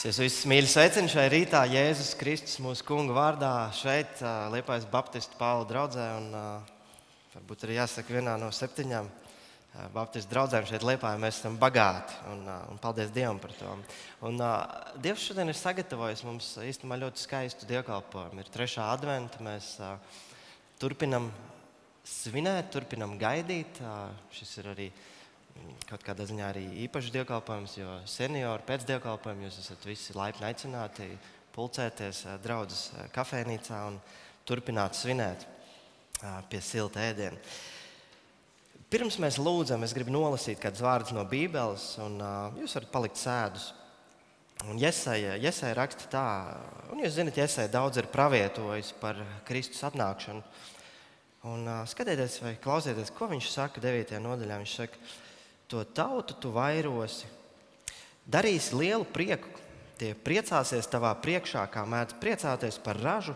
Es visus mīļi sveicinu šai rītā Jēzus Kristus mūsu kunga vārdā šeit, Liepājas Baptistu Pāvila draudzē, un varbūt arī jāsaka vienā no 7 Baptistu draudzēm šeit Liepājā. Mēs esam bagāti, un paldies Dievam par to. Un Dievs šodien ir sagatavojis mums īstenībā ļoti skaistu dievkalpojumu. Ir 3. adventa, mēs turpinam svinēt, turpinam gaidīt. Šis ir arī kaut kādā ziņā arī īpašs dievkalpojums, jo seniori pēc dievkalpojuma jūs esat visi laipni aicināti pulcēties draudzes kafejnīcā un turpināt svinēt. pie silta ēdiena. Pirms mēs lūdzam, es gribu nolasīt kādus vārdus no Bībeles, un jūs varat palikt sēdus. Un Jesaja raksta tā, un jūs zināt, Jesaja daudz ir pravietojis par Kristus atnākšanu. Un skatieties vai klausieties, ko viņš saka 9. nodaļā. Viņš saka, to tautu tu vairosi, darīsi lielu prieku, tie priecāsies tavā priekšā, kā mēdz priecāties par ražu,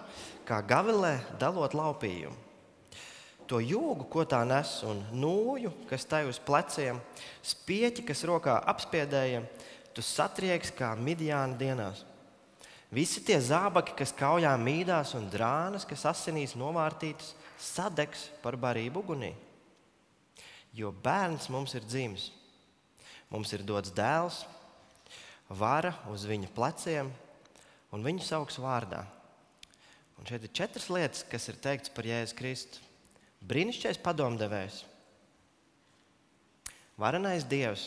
kā gavilē dalot laupījumu. To jūgu, ko tā nes, un nūju, kas tai uz pleciem, spieķi, kas rokā apspiedējiem, tu satrieks kā Midjāna dienās. Visi tie zābaki, kas kaujā mīdās, un drānas, kas asinīs novārtītas, sadegs par barību ugunī. Jo bērns mums ir dzimis, mums ir dots dēls, vara uz viņa pleciem, un viņu sauks vārdā. Un šeit ir 4 lietas, kas ir teikts par Jēzu Kristu. Brīnišķīgais padomdevējs, varenais Dievs,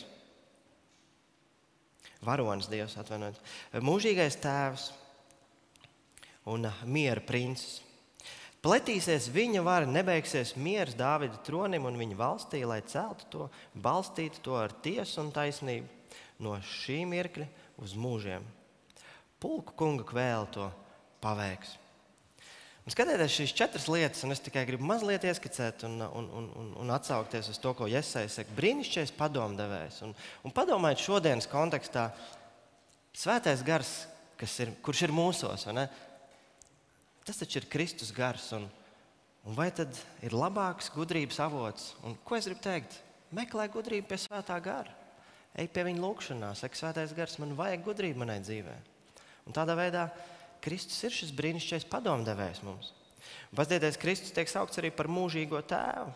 varonis Dievs, atvainojiet, mūžīgais tēvs un miera princis. Pletīsies viņa vara, nebeigsies miers Dāvida tronim un viņa valstī, lai celtu to, balstītu to ar tiesu un taisnību no šī mirkļa uz mūžiem. Pulku kunga kvēle to paveiks. Un skatieties šīs 4 lietas, un es tikai gribu mazliet ieskicēt un atsaukties uz to, ko Jesaja saka. Brīnišķīgais padomdevējs. Un padomājiet šodienas kontekstā, svētais gars, kurš ir mūsos, vai ne? Tas taču ir Kristus gars. Un vai tad ir labāks gudrības avots? Un ko es gribu teikt? Meklē gudrību pie svētā gara. Ej pie viņa lūkšanā, saka, svētais gars, man vajag gudrību manai dzīvē. Un tādā veidā Kristus ir šis brīnišķīgais padomdevējs mums. Paskatieties, Kristus tiek saukts arī par mūžīgo tēvu.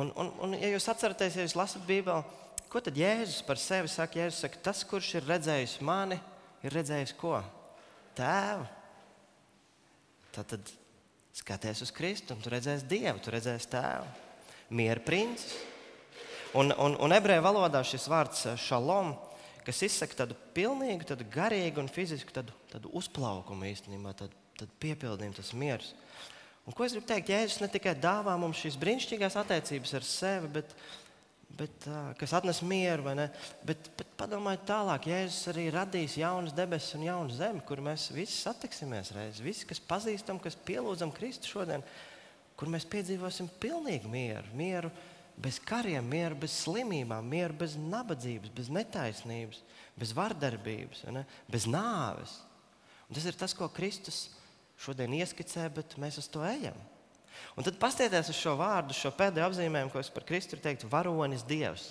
Un ja jūs atceraties, ja jūs lasat Bībeli, ko tad Jēzus par sevi saka? Jēzus saka, tas, kurš ir redzējis mani, ir redzējis ko? Tēvu. Tad skaties uz Kristu, un tu redzēsi Dievu, tu redzēsi tēvu. Miera princis. Un ebreju valodā šis vārds šalom, kas izsaka tādu pilnīgu, tādu garīgu un fizisku tādu uzplaukumu īstenībā, tādu piepildījumu, tas miers. Un ko es gribu teikt? Jēzus ne tikai dāvā mums šīs brīnišķīgās attiecības ar sevi, bet kas atnes mieru, vai ne? Bet padomājiet tālāk, Jēzus arī radīs jaunas debesis un jaunu zemi, kur mēs visi satiksimies reiz. Visi, kas pazīstam, kas pielūdzam Kristu šodien, kur mēs piedzīvosim pilnīgu mieru bez kariem, mieru bez slimībām, mieru bez nabadzības, bez netaisnības, bez vardarbības, bez nāves. Un tas ir tas, ko Kristus šodien ieskicē, bet mēs uz to ejam. Un tad paskatieties uz šo vārdu, šo pēdējo apzīmējumu, ko es par Kristu ir teikt, varonis Dievs.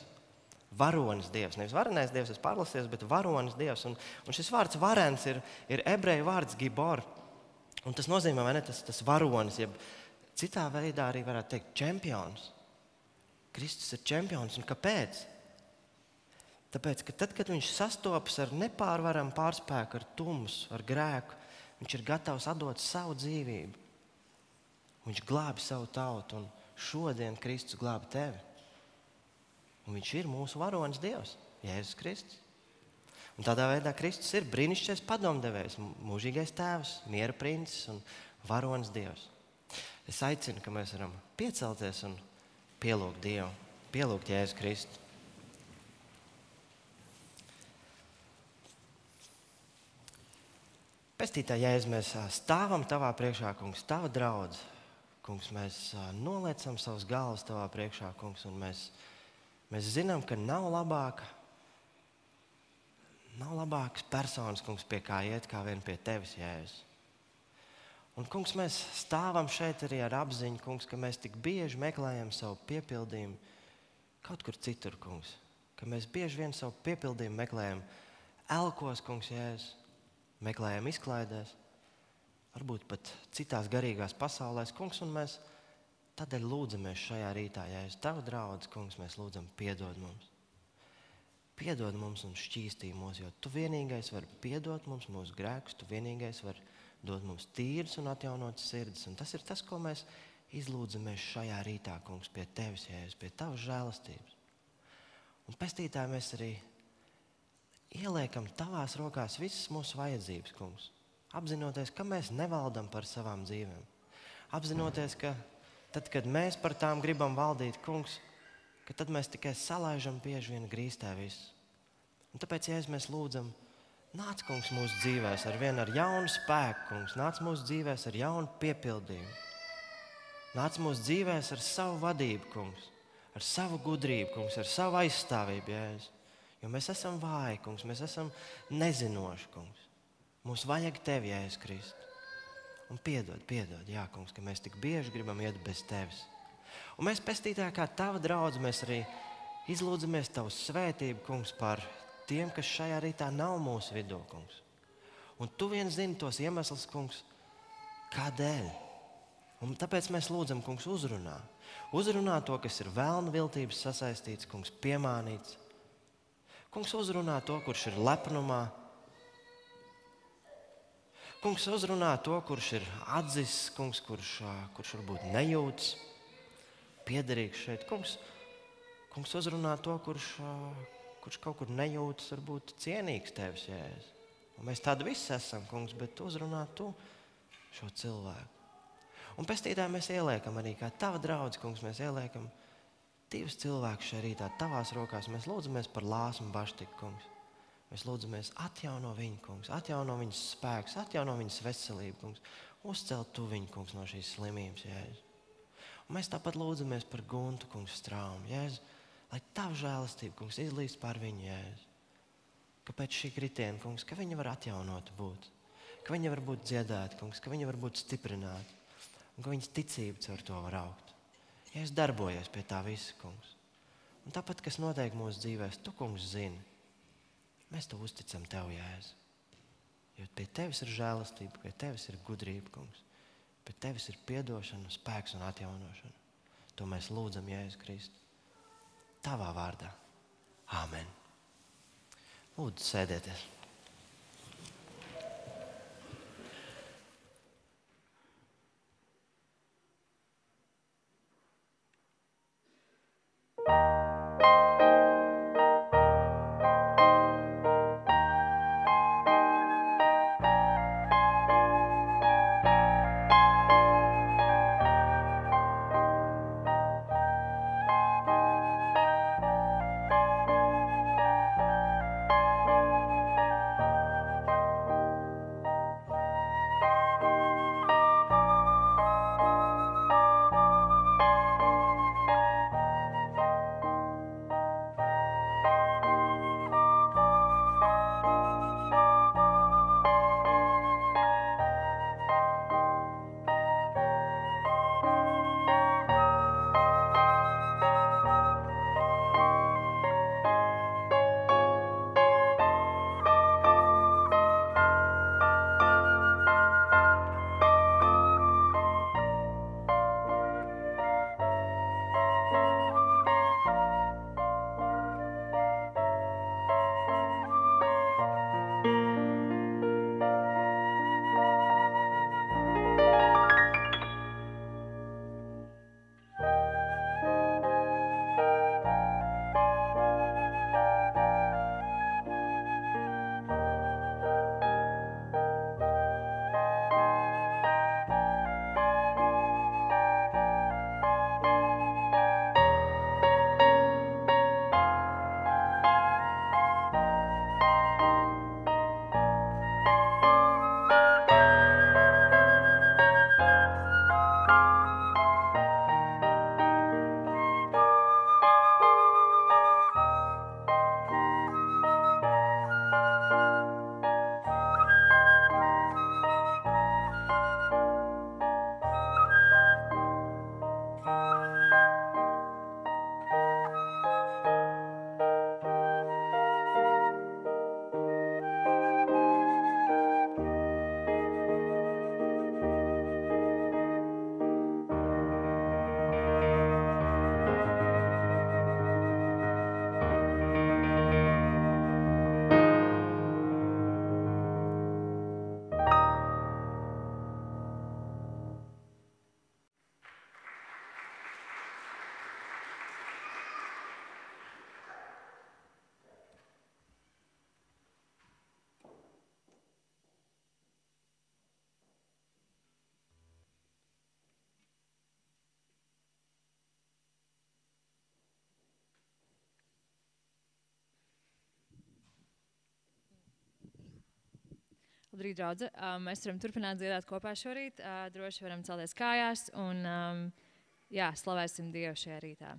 Varonis Dievs, nevis varenais Dievs, es pārlasījos, bet varonis Dievs. Un šis vārds varens ir ebreju vārds gibor. Un tas nozīmē, vai ne, tas varonis, jeb citā veidā arī varētu teikt čempions. Kristus ir čempions. Un kāpēc? Tāpēc, ka tad, kad viņš sastopas ar nepārvaramu pārspēku, ar tumsu, ar grēku, viņš ir gatavs atdot savu dzīvību. Viņš glābi savu tautu, un šodien Kristus glābi tevi. Un viņš ir mūsu varonis Dievs, Jēzus Kristus. Un tādā veidā Kristus ir brīnišķīgais padomdevējs, mūžīgais tēvs, miera princis un varonis Dievs. Es aicinu, ka mēs varam piecelties un pielūgt Dievu, pielūgt Jēzu Kristu. Pestītā Jēzus, mēs stāvam tavā priekšā, kungs, tava draudze. Kungs, mēs noliecam savus galvas tavā priekšā, kungs, un mēs zinām, ka nav labākas personas, kungs, pie kā iet, kā vien pie tevis, Jēzus. Un, kungs, mēs stāvam šeit arī ar apziņu, kungs, ka mēs tik bieži meklējam savu piepildījumu kaut kur citur, kungs. Ka mēs bieži vien savu piepildījumu meklējam elkos, kungs, Jēzus, meklējam izklaidēs, varbūt pat citās garīgās pasaulēs, kungs, un mēs tādēļ lūdzamies šajā rītā, Jēzus, tavu draudzi, kungs, mēs lūdzam, piedod mums. Piedod mums un šķīstī mūs, jo tu vienīgais vari piedot mums mūsu grēkus, tu vienīgais vari dod mums tīras un atjaunotas sirdis. Un tas ir tas, ko mēs izlūdzamies šajā rītā, kungs, pie tevis, Jēzus, pie tavas žēlastības. Un pestītāji mēs arī ieliekam tavās rokās visas mūsu vajadzības, kungs. Apzinoties, ka mēs nevaldam par savām dzīvēm. apzinoties, ka tad, kad mēs par tām gribam valdīt, kungs, ka tad mēs tikai salaižam bieži vien grīstē visu. Un tāpēc, Jēzus, mēs lūdzam, nāc, kungs, mūsu dzīvēs ar jaunu spēku, kungs, nāc mūsu dzīvēs ar jaunu piepildījumu. Nāc mūsu dzīvēs ar savu vadību, kungs, ar savu gudrību, kungs, ar savu aizstāvību, Jēzus. Jo mēs esam vāji, kungs, mēs esam nezinoši, kungs. Mums vajag tevi, Jēzus Kristu. Un piedod, jā, kungs, ka mēs tik bieži gribam iet bez tevis. Un mēs, pestītāji, kā tava draudze, mēs arī izlūdzamies tavu svētību, kungs, par tiem, kas šajā rītā nav mūsu vidū, kungs. Un tu viens zini tos iemeslus, kungs, kādēļ. Un tāpēc mēs lūdzam, kungs, uzrunā to, kas ir velna viltības sasaistīts, kungs, piemānīts. Kungs, uzrunā to, kurš ir lepnumā. Kungs, uzrunā to, kurš ir atzis, kungs, kurš varbūt nejūtas piederīgs šeit. Kungs, uzrunā to, kurš kaut kur nejūtas varbūt cienīgs tevis, Jēzus. Un mēs tādi visi esam, kungs, bet uzrunā tu šo cilvēku. Un pestītāji mēs ieliekam arī kā tava draudze, kungs, mēs ieliekam divus cilvēkus šajā rītā tavās rokās. Mēs lūdzamies par Lāsmu Baštiku, kungs. Mēs lūdzamies atjauno viņu, kungs, atjauno viņas spēkus, atjauno viņas veselību, kungs. Uzcel tu viņu, kungs, no šīs slimības, Jēzus. Un mēs tāpat lūdzamies par Guntu, kungs, Straumu, Jēzus, lai tava žēlastība, kungs, izlīst pār viņu, Jēzus. Ka pēc šī kritiena, kungs, ka viņa var atjaunota būt, ka viņa var būt dziedāta, kungs, ka viņa var būt stiprināta. Un ka viņas ticība caur to var augt. Ja es darbojos pie tā visa, kungs. Un tāpat, kas notiek mūsu dzīvēs, tu, kungs, zini. Mēs to uzticam tev, Jēzus. Jo pie tevis ir žēlastība, pie tevis ir gudrība, kungs. Pie tevis ir piedošana, spēks un atjaunošana. To mēs lūdzam, Jēzus Kristu. Tavā vārdā. Āmen. Lūdzu, sēdieties. Labrīt, draudze. Mēs varam turpināt dziedāt kopā šorīt. Droši varam celties kājās un slavēsim Dievu šajā rītā.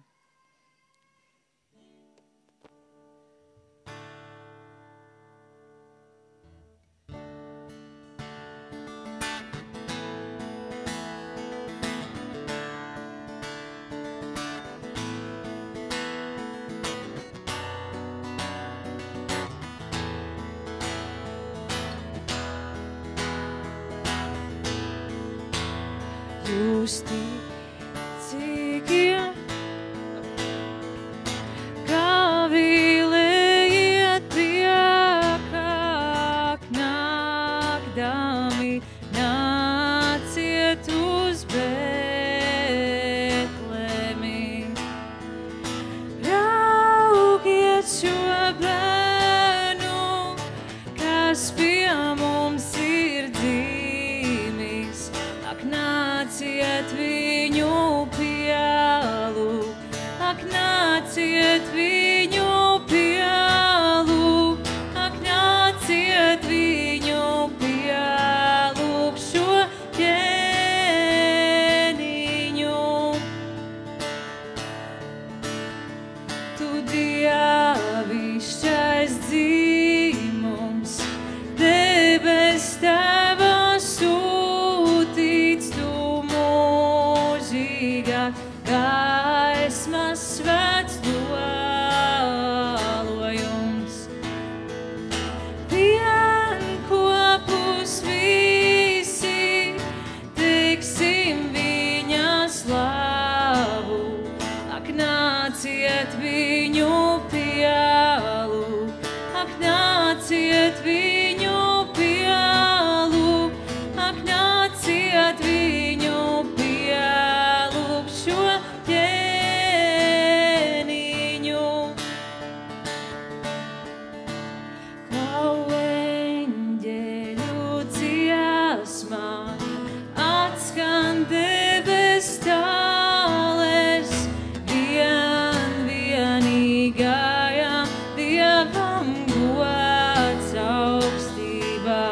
Jūs ticīgie, kā vīlējiet priekāk nākdami, nāciet uz Betlemi. Raugiet šo bērnu, kas pie mums ir dzīmis, nāciet viņu pielūgt, ak, nāciet viņu pielūgt, ak, nāciet viņu pielūgt šo ķēniņu. Tu dievišķais dzīmums, debes Tēva sūtīts, tu mūžīgā gaismas svēts lolojums. Vienkopus visi teiksim viņa slavu, ak, nāciet viņu pielūgt, ak, nāciet viņu pielūgt, ak, nāciet viņu pielūgt šo ķēniņu. Klau eņģeļu dziesmā atskan debes tāles, vienīgajam Dievam gods augstībā.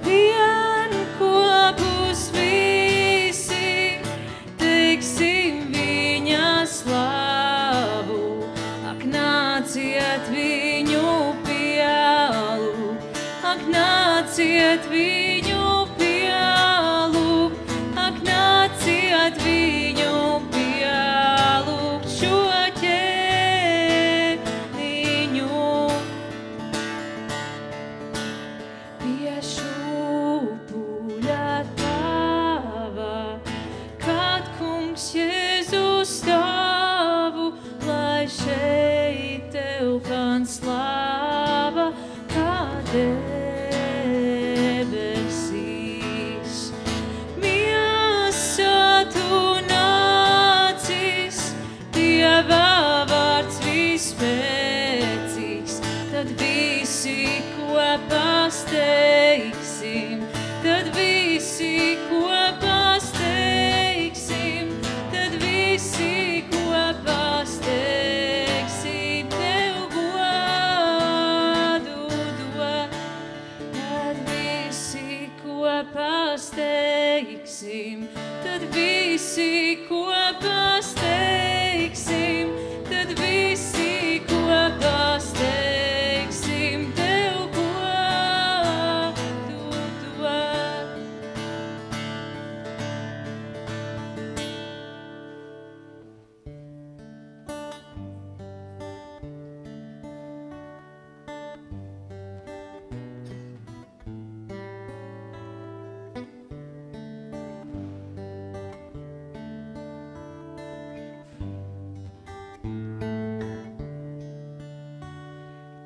Vienkopus visi teiksim viņa slavu, ak, nāciet viņu pielūgt, ak, nāciet viņu pielūgt, ak, nāciet viņu pielūgt šo ķēniņu. Pie šūpuļa tava, kad kungs Jēzus stāvu, lai šeit tev gan slāva, kā debesīs. Miesā tu nācis, Dieva vārds vispēcīgs, tad visi kopā steigsim, tad visi kopā steigsim, tad visi kopā steigsim, tev godu dot, tad visi kopā steigsim, tad visi kopā steigsim, tad visi kopā steigsim, tev godu dot.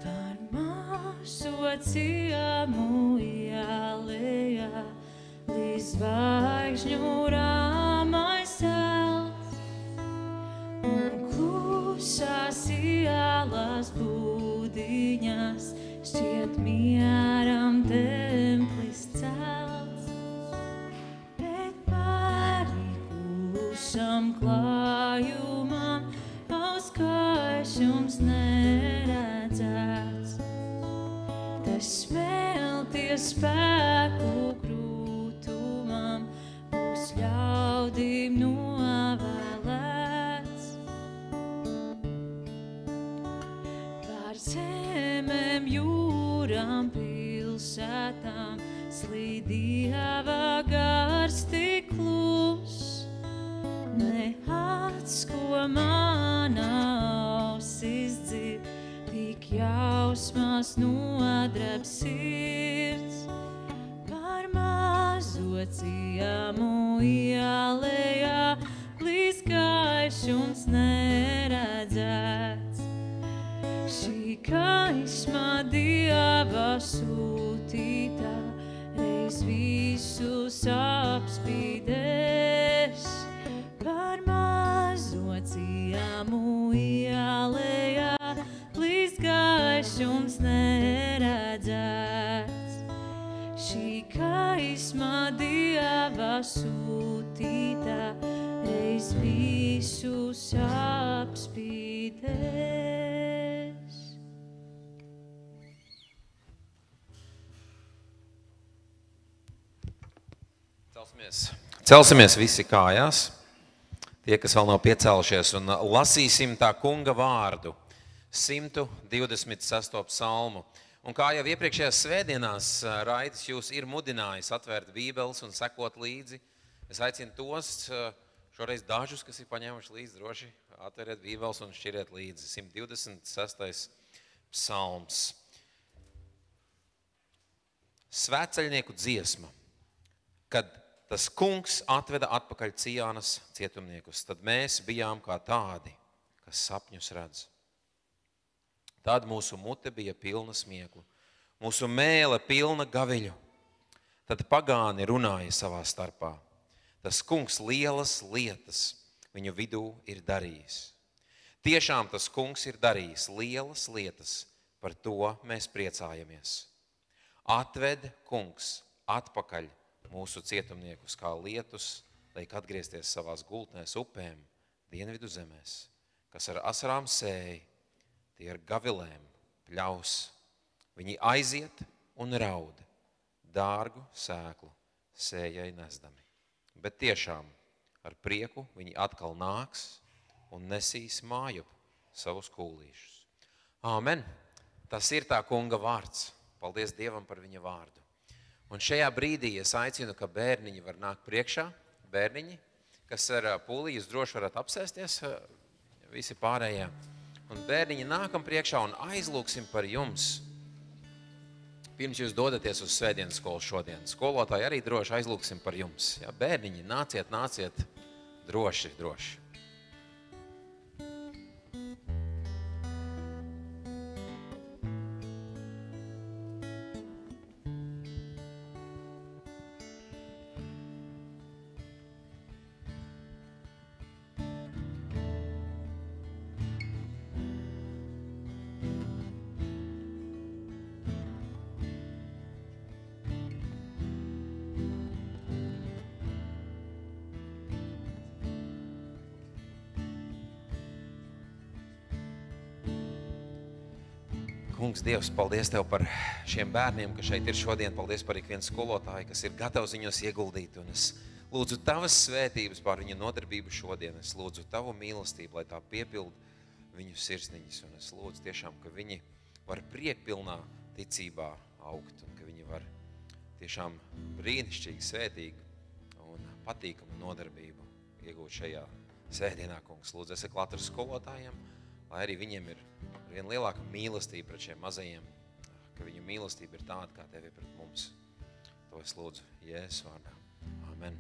Par mazo ciemu ielejā, līdz zvaigžņu rāmais cels, un klusās ielas būdiņās šķiet mieram templis celts, bet pāri klusam klājumam paskaišums neredzēts. Tas smēl spēku grūtumam, būs ļaudīm novēlēts. Pār zemēm, jūrām, pilsētām, slīd Dieva gars tik klus. Ne acs, ko mana ausis dzird, tik jausmās nodreb sirds. Par mazo ciemu ielejā, līdz gaišums neredzēts. Šī gaisma Dieva sūtītā, reiz visus apspīdēs. Par mazo ciemu ielejā, līdz gaišums neredzēts. Šī gaisma Dieva sūtītā, reiz visus apspīdēs. Celsimies visi kājās, tie, kas vēl nav piecēlušies, un lasīsim tā kunga vārdu, 126. psalmu. Un kā jau iepriekšējās svētdienās Raidis jūs ir mudinājis atvērt bībeles un sekot līdzi, es aicinu tos, šoreiz dažus, kas ir paņēmuši līdzi, droši atvēriet bībeles un šķiriet līdzi. 126. psalms. Svētceļnieku dziesma, kad tas kungs atveda atpakaļ Cijānas cietumniekus, tad mēs bijām kā tādi, kas sapņus redz. Tad mūsu mute bija pilna smieklu, mūsu mēle pilna gaviļu. Tad pagāni runāja savā starpā. Tas kungs lielas lietas viņu vidū ir darījis. Tiešām tas kungs ir darījis lielas lietas, par to mēs priecājamies. Atved kungs atpakaļ mūsu cietumniekus kā lietus, liek atgriezties savās gultnēs upēm, dienvidu zemēs, kas ar asarām sēj, tie ar gavilēm pļaus. Viņi aiziet un raud, dārgu sēklu sējai nesdami. Bet tiešām ar prieku viņi atkal nāks un nesīs mājup savus kūlīšus. Āmen! Tas ir tā kunga vārds. Paldies Dievam par viņa vārdu. Un šajā brīdī es aicinu, ka bērniņi var nākt priekšā, bērniņi, kas ar pūlī jūs droši varat apsēsties, visi pārējie. Un bērniņi nākam priekšā un aizlūksim par jums. Pirms jūs dodaties uz svētdienas skolu šodien. Skolotāji arī droši aizlūksim par jums. Ja, bērniņi, nāciet droši. Kungs, Dievs, paldies Tev par šiem bērniem, kas šeit ir šodien. Paldies par ikvienu skolotāju, kas ir gatavs viņos ieguldīt. Un es lūdzu Tavas svētības pār viņa nodarbību šodien. Es lūdzu Tavu mīlestību, lai tā piepild viņu sirsniņas. Un es lūdzu tiešām, ka viņi var priekpilnā ticībā augt. Un ka viņi var tiešām brīnišķīgi, svētīgi un patīkamu nodarbību iegūt šajā svētdienā, kungs. Lūdzu, esi klāt ar skolotājiem, lai arī viņiem ir vien lielāka mīlestība pret šiem mazajiem, ka viņu mīlestība ir tāda, kā Tev ir pret mums. To es lūdzu Jēzus vārdā. Amen.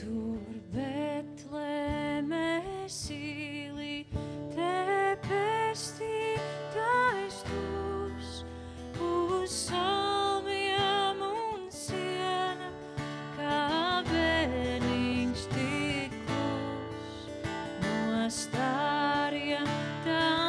Tur Betlēmē sīlī, te pestītājs tūs, uz salmiem un sienam, kā bērniņš tik klus. No stāriem tā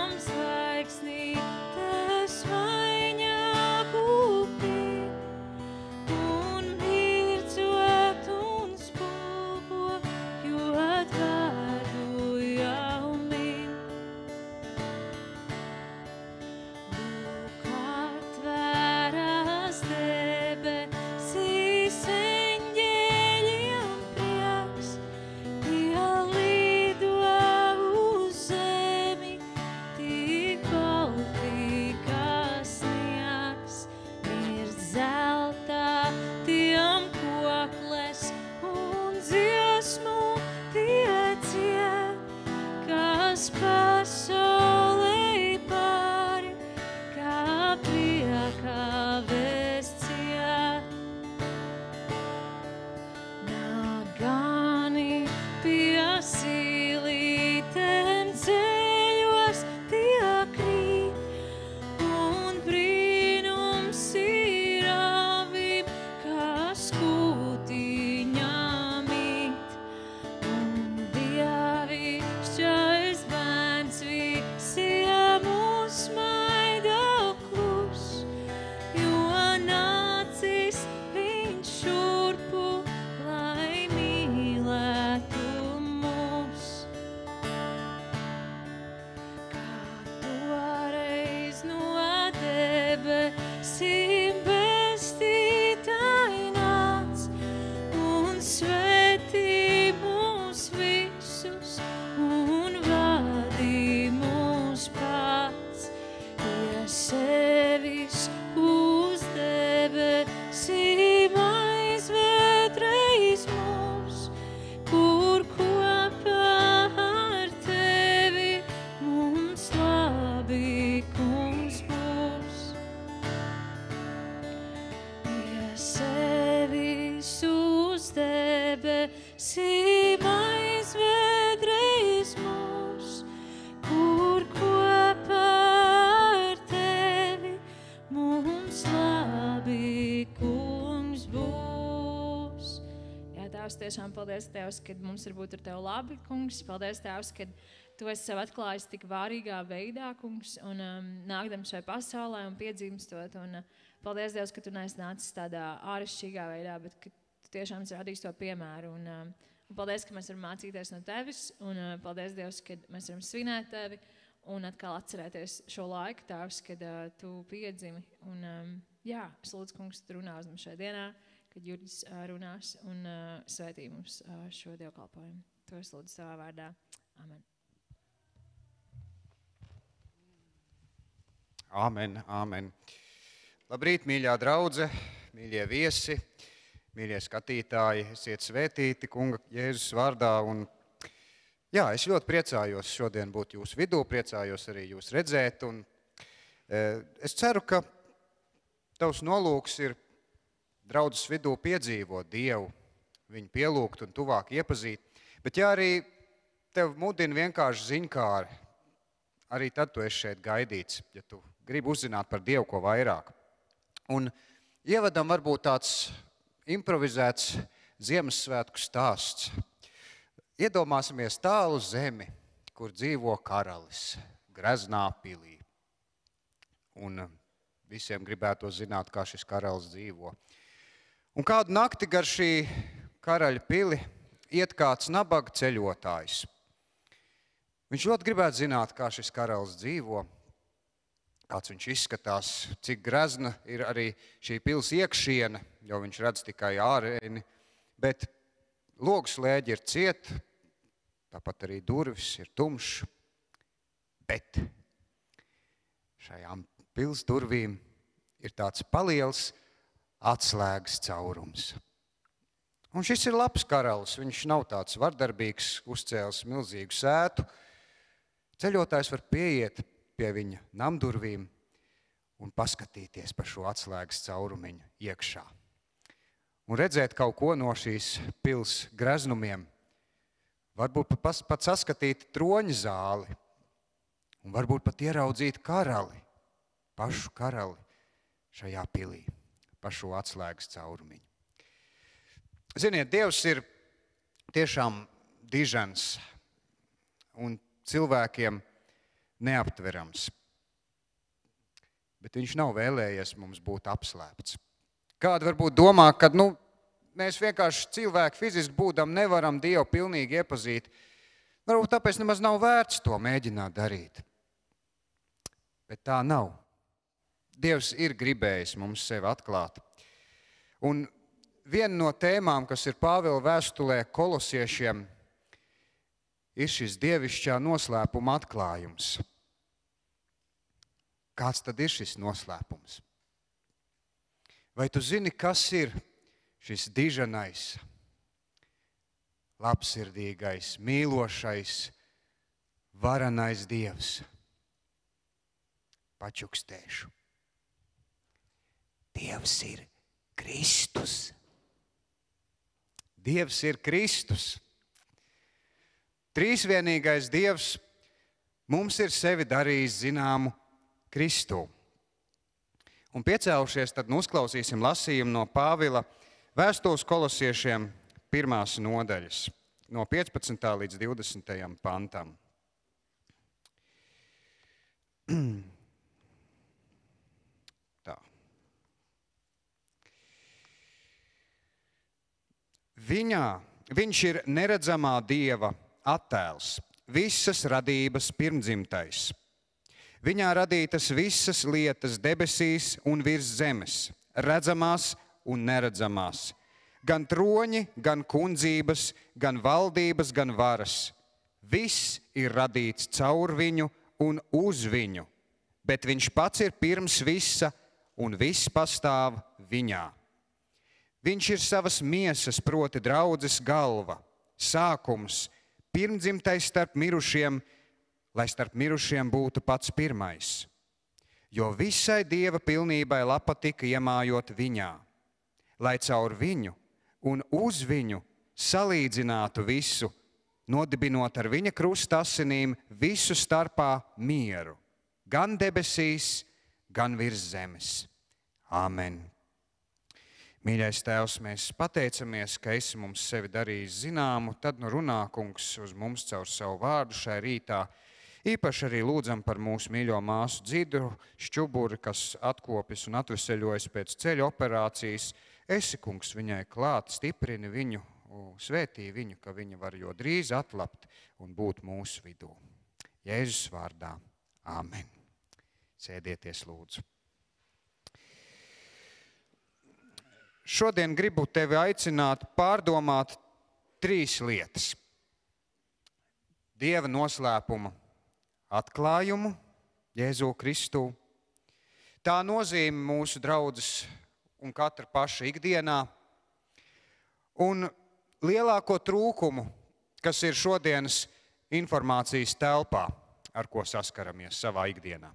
Tēvs, tiešām paldies, Tēvs, ka mums ir būt ar Tev labi, kungs. Paldies, Tēvs, ka Tu esi sev atklājis tik vārīgā veidā, kungs, un nākdam šai pasaulē un piedzimstot. Un paldies, Dievs, ka Tu neesi nācis tādā āršķirīgā veidā, bet ka Tu tiešām esi radījis to piemēru. Un paldies, ka mēs varam mācīties no Tevis, un paldies, Dievs, ka mēs varam svinēt Tevi un atkal atcerēties šo laiku, Tēvs, kad Tu piedzimi. Un jā, es lūdzu, kungs, Tu runā uz mums šajā dienā, kad Jurģis runās un svētī mums šo dievkalpojumu. To es lūdzu savā vārdā. Amen. Amen, amen. Labrīt, mīļā draudze, mīļie viesi, mīļie skatītāji, esiet svētīti kunga Jēzus vārdā. Un, jā, es ļoti priecājos šodien būt jūsu vidū, priecājos arī jūs redzēt. Un, es ceru, ka tavs nolūks ir draudzes vidū piedzīvot Dievu, viņu pielūgt un tuvāk iepazīt. Bet ja arī tev mudina vienkārši ziņkāri, arī tad tu esi šeit gaidīts, ja tu gribi uzzināt par Dievu ko vairāk. Un ievadam varbūt tāds improvizēts Ziemassvētku stāsts. Iedomāsimies tālu zemi, kur dzīvo karalis, greznā pilī. Un visiem gribētu zināt, kā šis karalis dzīvo. Un kādu nakti gar šī karaļa pili iet kāds nabaga ceļotājs. Viņš ļoti gribētu zināt, kā šis karalis dzīvo, kāds viņš izskatās, cik grezna ir arī šī pils iekšiena, jo viņš redz tikai ārēni, bet logslēģi ir cieti, tāpat arī durvis ir tumšs, bet šajām pils durvīm ir tāds paliels atslēgas caurums. Un šis ir labs karalis, viņš nav tāds vardarbīgs, uzcēlis milzīgu sētu. Ceļotājs var pieiet pie viņa namdurvīm un paskatīties par šo atslēgas caurumiņu iekšā. Un redzēt kaut ko no šīs pils greznumiem, varbūt pat saskatīt troņa zāli un varbūt pat ieraudzīt karali, pašu karali šajā pilī, pa šo atslēgas caurumiņu. Ziniet, Dievs ir tiešām dižens un cilvēkiem neaptverams, bet viņš nav vēlējies mums būt apslēpts. Kādi varbūt domā, ka mēs vienkārši cilvēki fiziski būdam nevaram Dievu pilnīgi iepazīt, varbūt tāpēc nemaz nav vērts to mēģināt darīt. Bet tā nav. Dievs ir gribējis mums sevi atklāt. Un viena no tēmām, kas ir Pāvila vēstulē kolosiešiem, ir šis dievišķā noslēpuma atklājums. Kāds tad ir šis noslēpums? Vai tu zini, kas ir šis diženais, labsirdīgais, mīlošais, varenais Dievs? Pačukstēšu. Dievs ir Kristus. Dievs ir Kristus. Trīsvienīgais Dievs mums ir sevi darījis zināmu Kristu. Un piecēlušies, tad uzklausīsim lasījumu no Pāvila vēstules kolosiešiem 1. nodaļas, no 15. līdz 20. pantam. Tā. Viņš ir neredzamā Dieva attēls, visas radības pirmdzimtais. Viņā radītas visas lietas debesīs un virs zemes, redzamās un neredzamās. Gan troņi, gan kundzības, gan valdības, gan varas. Viss ir radīts caur viņu un uz viņu, bet viņš pats ir pirms visa un viss pastāv viņā. Viņš ir savas miesas, proti draudzes galva, sākums, pirmdzimtais starp mirušiem, lai starp mirušiem būtu pats pirmais. Jo visai Dieva pilnībai lapa tika iemājot viņā, lai caur viņu un uz viņu salīdzinātu visu, nodibinot ar viņa krusta asinīm visu starpā mieru, gan debesīs, gan virs zemes. Āmen. Mīļais Tēvs, mēs pateicamies, ka esi mums sevi darījis zināmu, tad nu runā, Kungs, uz mums caur savu vārdu šai rītā. Īpaši arī lūdzam par mūsu mīļo māsu Dzidru Šķuburi, kas atkopjas un atveseļojas pēc ceļa operācijas. Esi, Kungs, viņai klāt, stiprini viņu, svētī viņu, ka viņa var jo drīz atlapt un būt mūsu vidū. Jēzus vārdā. Āmen. Sēdieties, lūdzu. Šodien gribu tevi aicināt pārdomāt 3 lietas. Dieva noslēpuma atklājumu Jēzu Kristu. Tā nozīme mūsu draudzes un katra paša ikdienā. Un lielāko trūkumu, kas ir šodienas informācijas telpā, ar ko saskaramies savā ikdienā.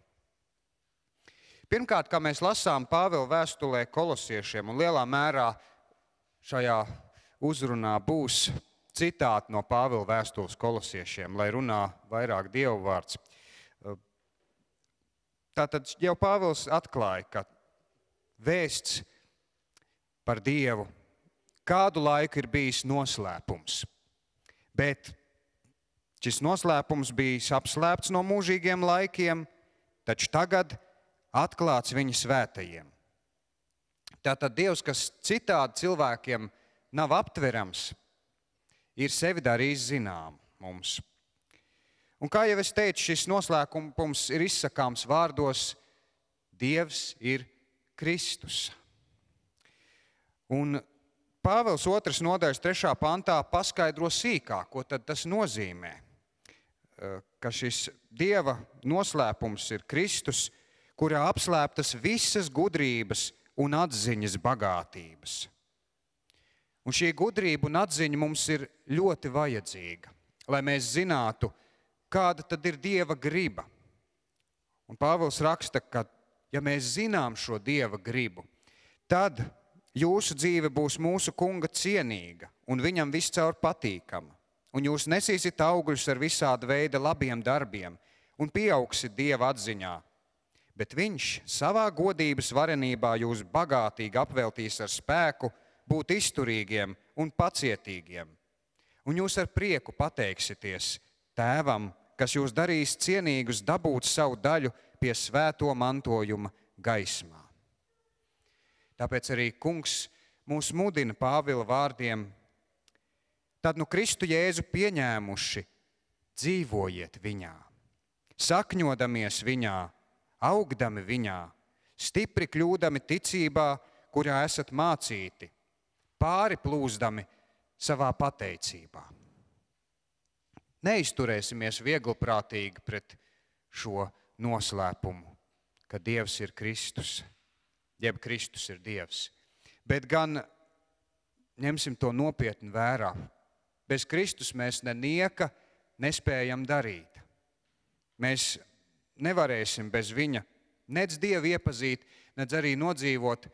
Pirmkārt, kā mēs lasām Pāvila vēstulē kolosiešiem, un lielā mērā šajā uzrunā būs citāti no Pāvila vēstules kolosiešiem, lai runā vairāk Dievu vārds. Tātad jau Pāvils atklāja, ka vēsts par Dievu kādu laiku ir bijis noslēpums, bet šis noslēpums bijis apslēpts no mūžīgiem laikiem, taču tagad atklāts viņa svētajiem. Tātad Dievs, kas citādi cilvēkiem nav aptverams, ir sevi darījis zinām mums. Un kā jau es teicu, šis noslēpums ir izsakāms vārdos: Dievs ir Kristus. Un Pāvils 2. nodaļas 3. pantā paskaidro sīkāk, ko tad tas nozīmē, ka šis Dieva noslēpums ir Kristus, kurā apslēptas visas gudrības un atziņas bagātības. Un šī gudrība un atziņa mums ir ļoti vajadzīga, lai mēs zinātu, kāda tad ir Dieva griba. Un Pāvils raksta, ka ja mēs zinām šo Dieva gribu, tad jūsu dzīve būs mūsu Kunga cienīga un viņam viscaur patīkama. Un jūs nesīsiet augļus ar visāda veida labiem darbiem un pieaugsiet Dieva atziņā. Bet viņš savā godības varenībā jūs bagātīgi apveltīs ar spēku būt izturīgiem un pacietīgiem. Un jūs ar prieku pateiksieties Tēvam, kas jūs darīs cienīgus dabūt savu daļu pie svēto mantojuma gaismā. Tāpēc arī Kungs mūs mudina Pāvila vārdiem: tad nu Kristu Jēzu pieņēmuši, dzīvojiet viņā, sakņodamies viņā, augdami viņā, stipri kļūdami ticībā, kurā esat mācīti, pāri plūzdami savā pateicībā. Neizturēsimies vieglprātīgi pret šo noslēpumu, ka Dievs ir Kristus, jeb Kristus ir Dievs, bet gan ņemsim to nopietni vērā. Bez Kristus mēs nenieka nespējam darīt. Mēs nevarēsim bez viņa nec Dievu iepazīt, nec arī nodzīvot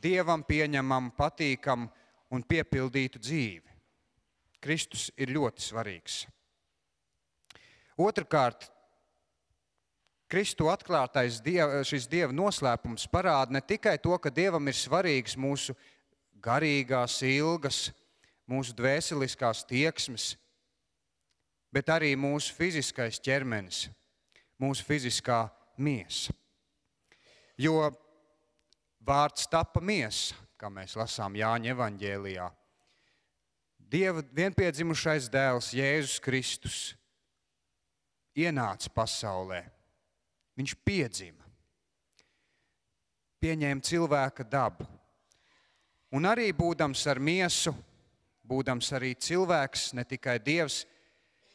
Dievam pieņemam, patīkam un piepildītu dzīvi. Kristus ir ļoti svarīgs. Otrkārt, Kristu atklātais šis Dieva noslēpums parāda ne tikai to, ka Dievam ir svarīgs mūsu garīgās ilgas, mūsu dvēseliskās tieksmes, bet arī mūsu fiziskais ķermenis, mūsu fiziskā miesa. Jo vārds tapa miesa, kā mēs lasām Jāņa evaņģēlijā. Dieva vienpiedzimušais dēls Jēzus Kristus ienāca pasaulē. Viņš piedzima, pieņēma cilvēka dabu. Un arī būdams ar miesu, būdams arī cilvēks, ne tikai Dievs,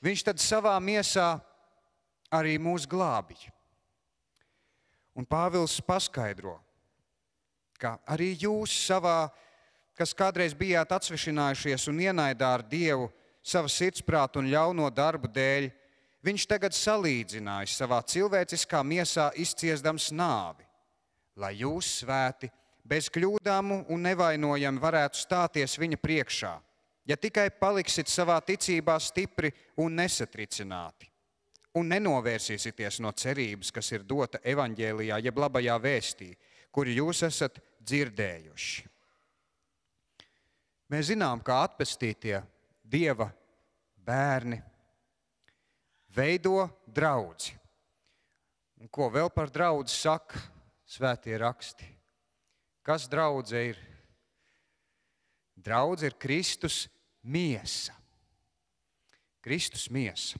viņš tad savā miesā arī mūs glābj. Un Pāvils paskaidro, ka arī jūs savā, kas kādreiz bijāt atsvešinājušies un ienaidā ar Dievu sava sirdsprāta un ļauno darbu dēļ, viņš tagad salīdzinājis savā cilvēciskā miesā izciesdams nāvi, lai jūs svēti, bez kļūdām un nevainojami varētu stāties viņa priekšā, ja tikai paliksit savā ticībā stipri un nesatricināti, un nenovērsīsieties no cerības, kas ir dota evaņģēlijā, jeb labajā vēstī, kuru jūs esat dzirdējuši. Mēs zinām, kā atpestītie Dieva bērni veido draudzi. Un ko vēl par draudzi saka svētie raksti? Kas draudze ir? Draudze ir Kristus miesa. Kristus miesa.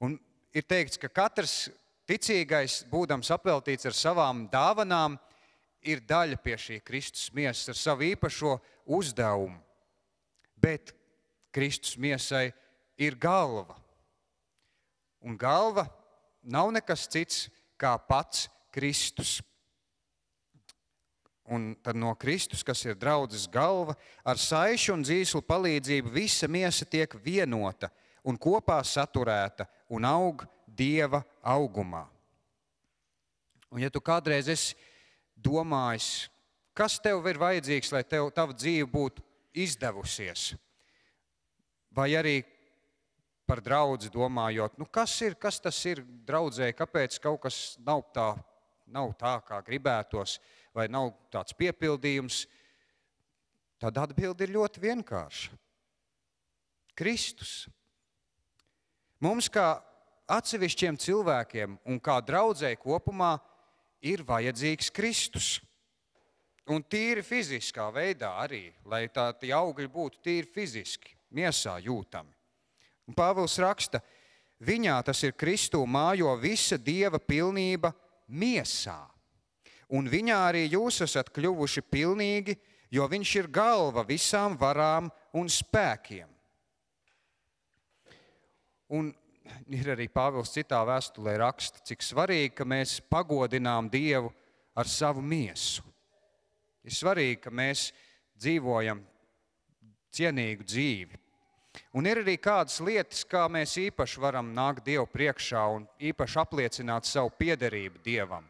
Un ir teikts, ka katrs ticīgais, būdams apveltīts ar savām dāvanām, ir daļa pie šī Kristus miesas ar savu īpašo uzdevumu. Bet Kristus miesai ir galva. Un galva nav nekas cits kā pats Kristus. Un tad no Kristus, kas ir draudzes galva, ar saišu un dzīslu palīdzību visa miesa tiek vienota un kopā saturēta un aug Dieva augumā. Un ja tu kādreiz esi domājis, kas tev ir vajadzīgs, lai tava dzīve būtu izdevusies, vai arī par draudzi domājot, kas tas ir draudzē, kāpēc kaut kas nav tā, kā gribētos, vai nav tāds piepildījums, tad atbilde ir ļoti vienkārša. Kristus. Mums kā atsevišķiem cilvēkiem un kā draudzē kopumā ir vajadzīgs Kristus. Un tīri fiziskā veidā arī, lai tie augļi būtu tīri fiziski, miesā jūtami. Un Pāvils raksta, viņā, tas ir Kristū, mājo visa Dieva pilnība miesā. Un viņā arī jūs esat kļuvuši pilnīgi, jo viņš ir galva visām varām un spēkiem. Un ir arī Pāvils citā vēstulē raksta, cik svarīgi, ka mēs pagodinām Dievu ar savu miesu. Ir svarīgi, ka mēs dzīvojam cienīgu dzīvi. Un ir arī kādas lietas, kā mēs īpaši varam nākt Dievu priekšā un īpaši apliecināt savu piederību Dievam.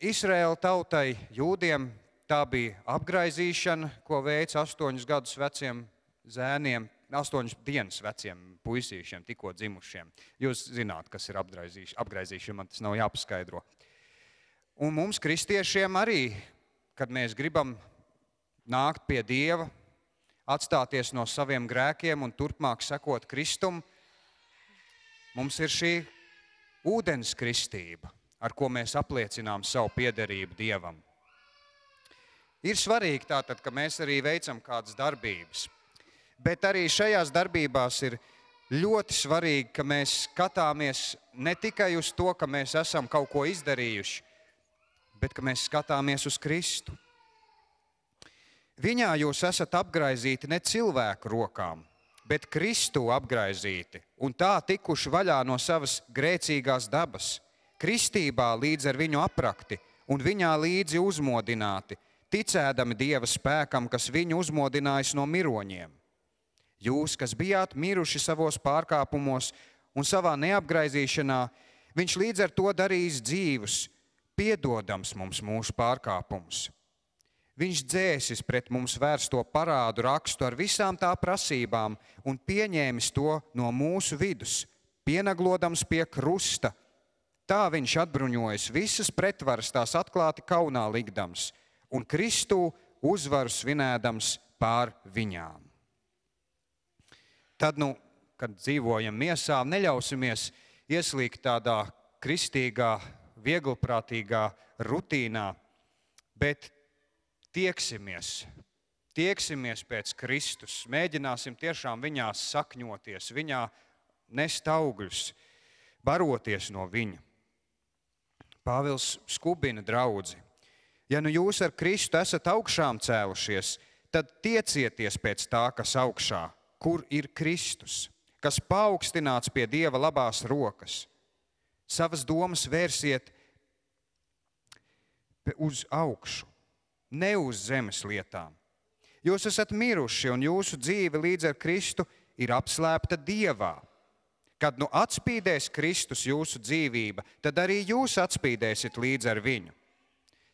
Izraēla tautai, jūdiem, tā bija apgraizīšana, ko veica 8 gadus veciem zēniem, 8 dienas veciem puisīšiem, tikko dzimušiem. Jūs zināt, kas ir apgraizīšana, man tas nav jāpaskaidro. Un mums, kristiešiem, arī, kad mēs gribam nākt pie Dieva, atstāties no saviem grēkiem un turpmāk sekot Kristum, mums ir šī ūdens kristība, ar ko mēs apliecinām savu piederību Dievam. Ir svarīgi tātad, ka mēs arī veicam kādas darbības, bet arī šajās darbībās ir ļoti svarīgi, ka mēs skatāmies ne tikai uz to, ka mēs esam kaut ko izdarījuši, bet ka mēs skatāmies uz Kristu. Viņā jūs esat apgraizīti ne cilvēku rokām, bet Kristu apgraizīti un tā tikuši vaļā no savas grēcīgās dabas, kristībā līdz ar viņu aprakti un viņā līdzi uzmodināti, ticēdami Dieva spēkam, kas viņu uzmodinājis no miroņiem. Jūs, kas bijāt miruši savos pārkāpumos un savā neapgraizīšanā, viņš līdz ar to darījis dzīvus, piedodams mums mūsu pārkāpumus. Viņš dzēsis pret mums vērsto parādu rakstu ar visām tā prasībām un pieņēmis to no mūsu vidus, pienaglodams pie krusta. Tā viņš atbruņojas visas pretvaras tās atklāti kaunā likdams un Kristū uzvaru svinēdams pār viņām. Tad, kad dzīvojam miesā, neļausimies ieslīgt tādā kristīgā, vieglprātīgā rutīnā, bet tieksimies pēc Kristus, mēģināsim tiešām viņā sakņoties, viņā nest augļus, baroties no viņa. Pāvils skubina draudzi. Ja nu jūs ar Kristu esat augšām cēlušies, tad tiecieties pēc tā, kas augšā, kur ir Kristus, kas paaugstināts pie Dieva labās rokas. Savas domas vērsiet uz augšu, ne uz zemes lietām. Jūs esat miruši un jūsu dzīve līdz ar Kristu ir apslēpta Dievā. Kad nu atspīdēs Kristus jūsu dzīvība, tad arī jūs atspīdēsiet līdz ar viņu.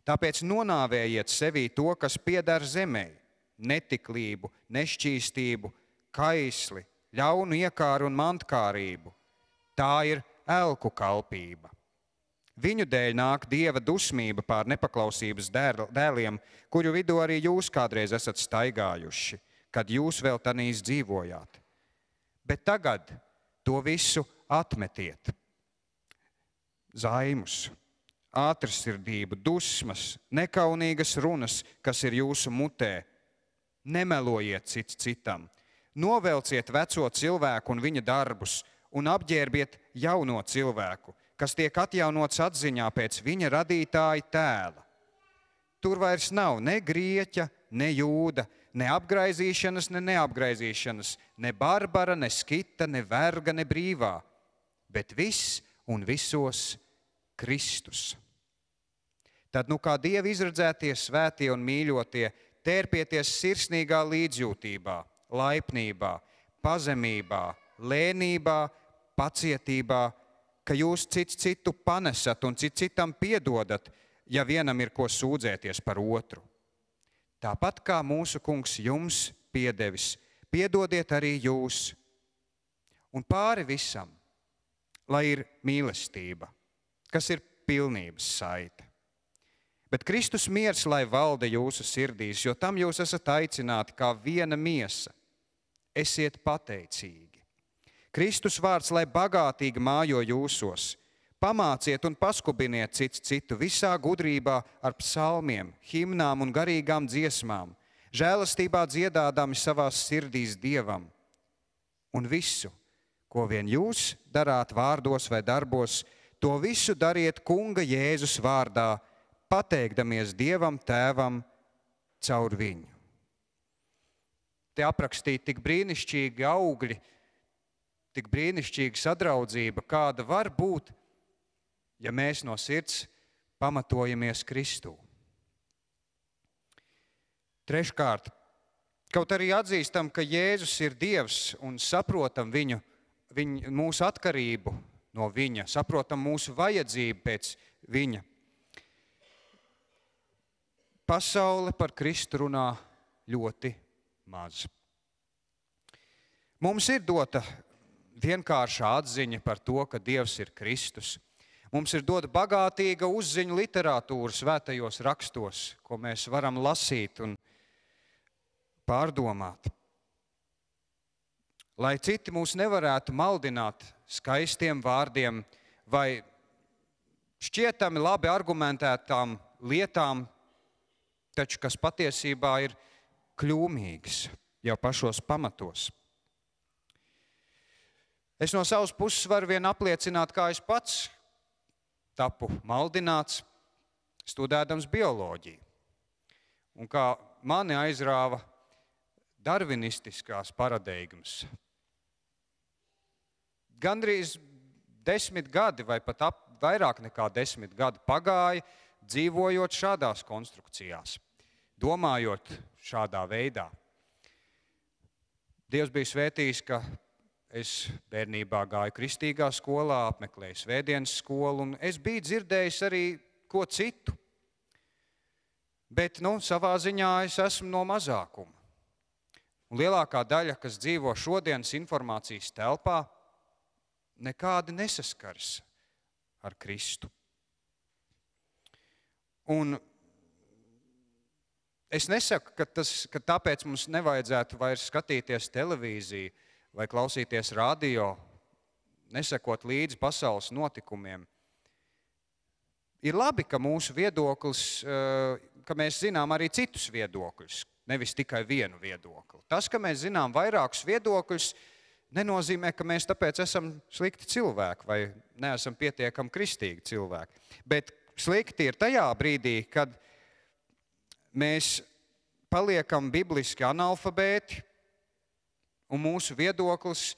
Tāpēc nonāvējiet sevī to, kas pieder zemē, netiklību, nešķīstību, kaisli, ļaunu iekāru un mantkārību. Tā ir elku kalpība. Viņu dēļ nāk Dieva dusmība pār nepaklausības dēliem, kuru vidū arī jūs kādreiz esat staigājuši, kad jūs vēl tanīs dzīvojāt. Bet tagad to visu atmetiet. Zaimus, ātrsirdību, dusmas, nekaunīgas runas, kas ir jūsu mutē. Nemelojiet cits citam. Novelciet veco cilvēku un viņa darbus un apģērbiet jauno cilvēku, kas tiek atjaunots atziņā pēc viņa radītāja tēla. Tur vairs nav ne grieķa, ne jūda, ne apgraizīšanas, ne neapgraizīšanas, ne barbara, ne skita, ne verga, ne brīvā, bet viss un visos Kristus. Tad, kā Dieva izredzētie, svētie un mīļotie, tērpieties sirsnīgā līdzjūtībā, laipnībā, pazemībā, lēnībā, pacietībā, ka jūs cits citu panesat un cits citam piedodat, ja vienam ir ko sūdzēties par otru. Tāpat kā mūsu kungs jums piedevis, piedodiet arī jūs. Un pāri visam, lai ir mīlestība, kas ir pilnības saite. Bet Kristus miers, lai valda jūsu sirdīs, jo tam jūs esat aicināti kā viena miesa. Esiet pateicīgi. Kristus vārds, lai bagātīgi mājo jūsos. Pamāciet un paskubiniet cits citu visā gudrībā ar psalmiem, himnām un garīgām dziesmām, žēlastībā dziedādami savās sirdīs Dievam. Un visu, ko vien jūs darāt vārdos vai darbos, to visu dariet Kunga Jēzus vārdā, pateikdamies Dievam Tēvam caur viņu. Te aprakstīti tik brīnišķīgi augļi, tik brīnišķīga sadraudzība, kāda var būt, ja mēs no sirds pamatojamies Kristū. Treškārt, kaut arī atzīstam, ka Jēzus ir Dievs un saprotam mūsu atkarību no viņa, saprotam mūsu vajadzību pēc viņa. Pasaule par Kristu runā ļoti maz. Mums ir dota vienkārša atziņa par to, ka Dievs ir Kristus. Mums ir dota bagātīga uzziņu literatūra svētajos rakstos, ko mēs varam lasīt un pārdomāt. Lai citi mūs nevarētu maldināt skaistiem vārdiem vai šķietami labi argumentētām lietām, taču kas patiesībā ir kļūmīgs jau pašos pamatos. Es no savas puses varu vien apliecināt, kā es pats tapu maldināts, studēdams bioloģiju. Un kā mani aizrāva darvinistiskās paradigmas. Gandrīz 10 gadi vai pat vairāk nekā 10 gadi pagāja, dzīvojot šādās konstrukcijās, domājot šādā veidā. Dievs bija svētījis, ka es bērnībā gāju kristīgā skolā, apmeklēju svētdienas skolu, un es biju dzirdējis arī ko citu. Bet, savā ziņā es esmu no mazākuma. Un lielākā daļa, kas dzīvo šodienas informācijas telpā, nekādi nesaskars ar Kristu. Un es nesaku, ka tāpēc mums nevajadzētu vairs skatīties televīziju vai klausīties radio, nesakot līdzi pasaules notikumiem. Ir labi, ka mūsu viedoklis, ka mēs zinām arī citus viedokļus, nevis tikai vienu viedokli. Tas, ka mēs zinām vairākus viedokļus, nenozīmē, ka mēs tāpēc esam slikti cilvēki vai neesam pietiekami kristīgi cilvēki. Bet slikti ir tajā brīdī, kad mēs paliekam bibliski analfabēti un mūsu viedoklis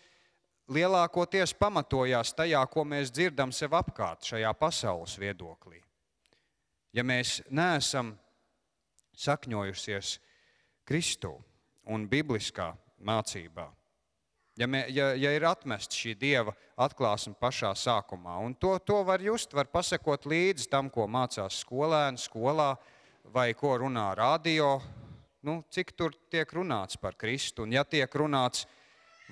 lielākoties pamatojās tajā, ko mēs dzirdam sev apkārt šajā pasaules viedoklī. Ja mēs neesam sakņojusies Kristū un bibliskā mācībā, ja ir atmesta šī Dieva atklāsme pašā sākumā, un to var just, var pasakot līdzi tam, ko mācās skolēni skolā, vai ko runā radio, cik tur tiek runāts par Kristu, un ja tiek runāts,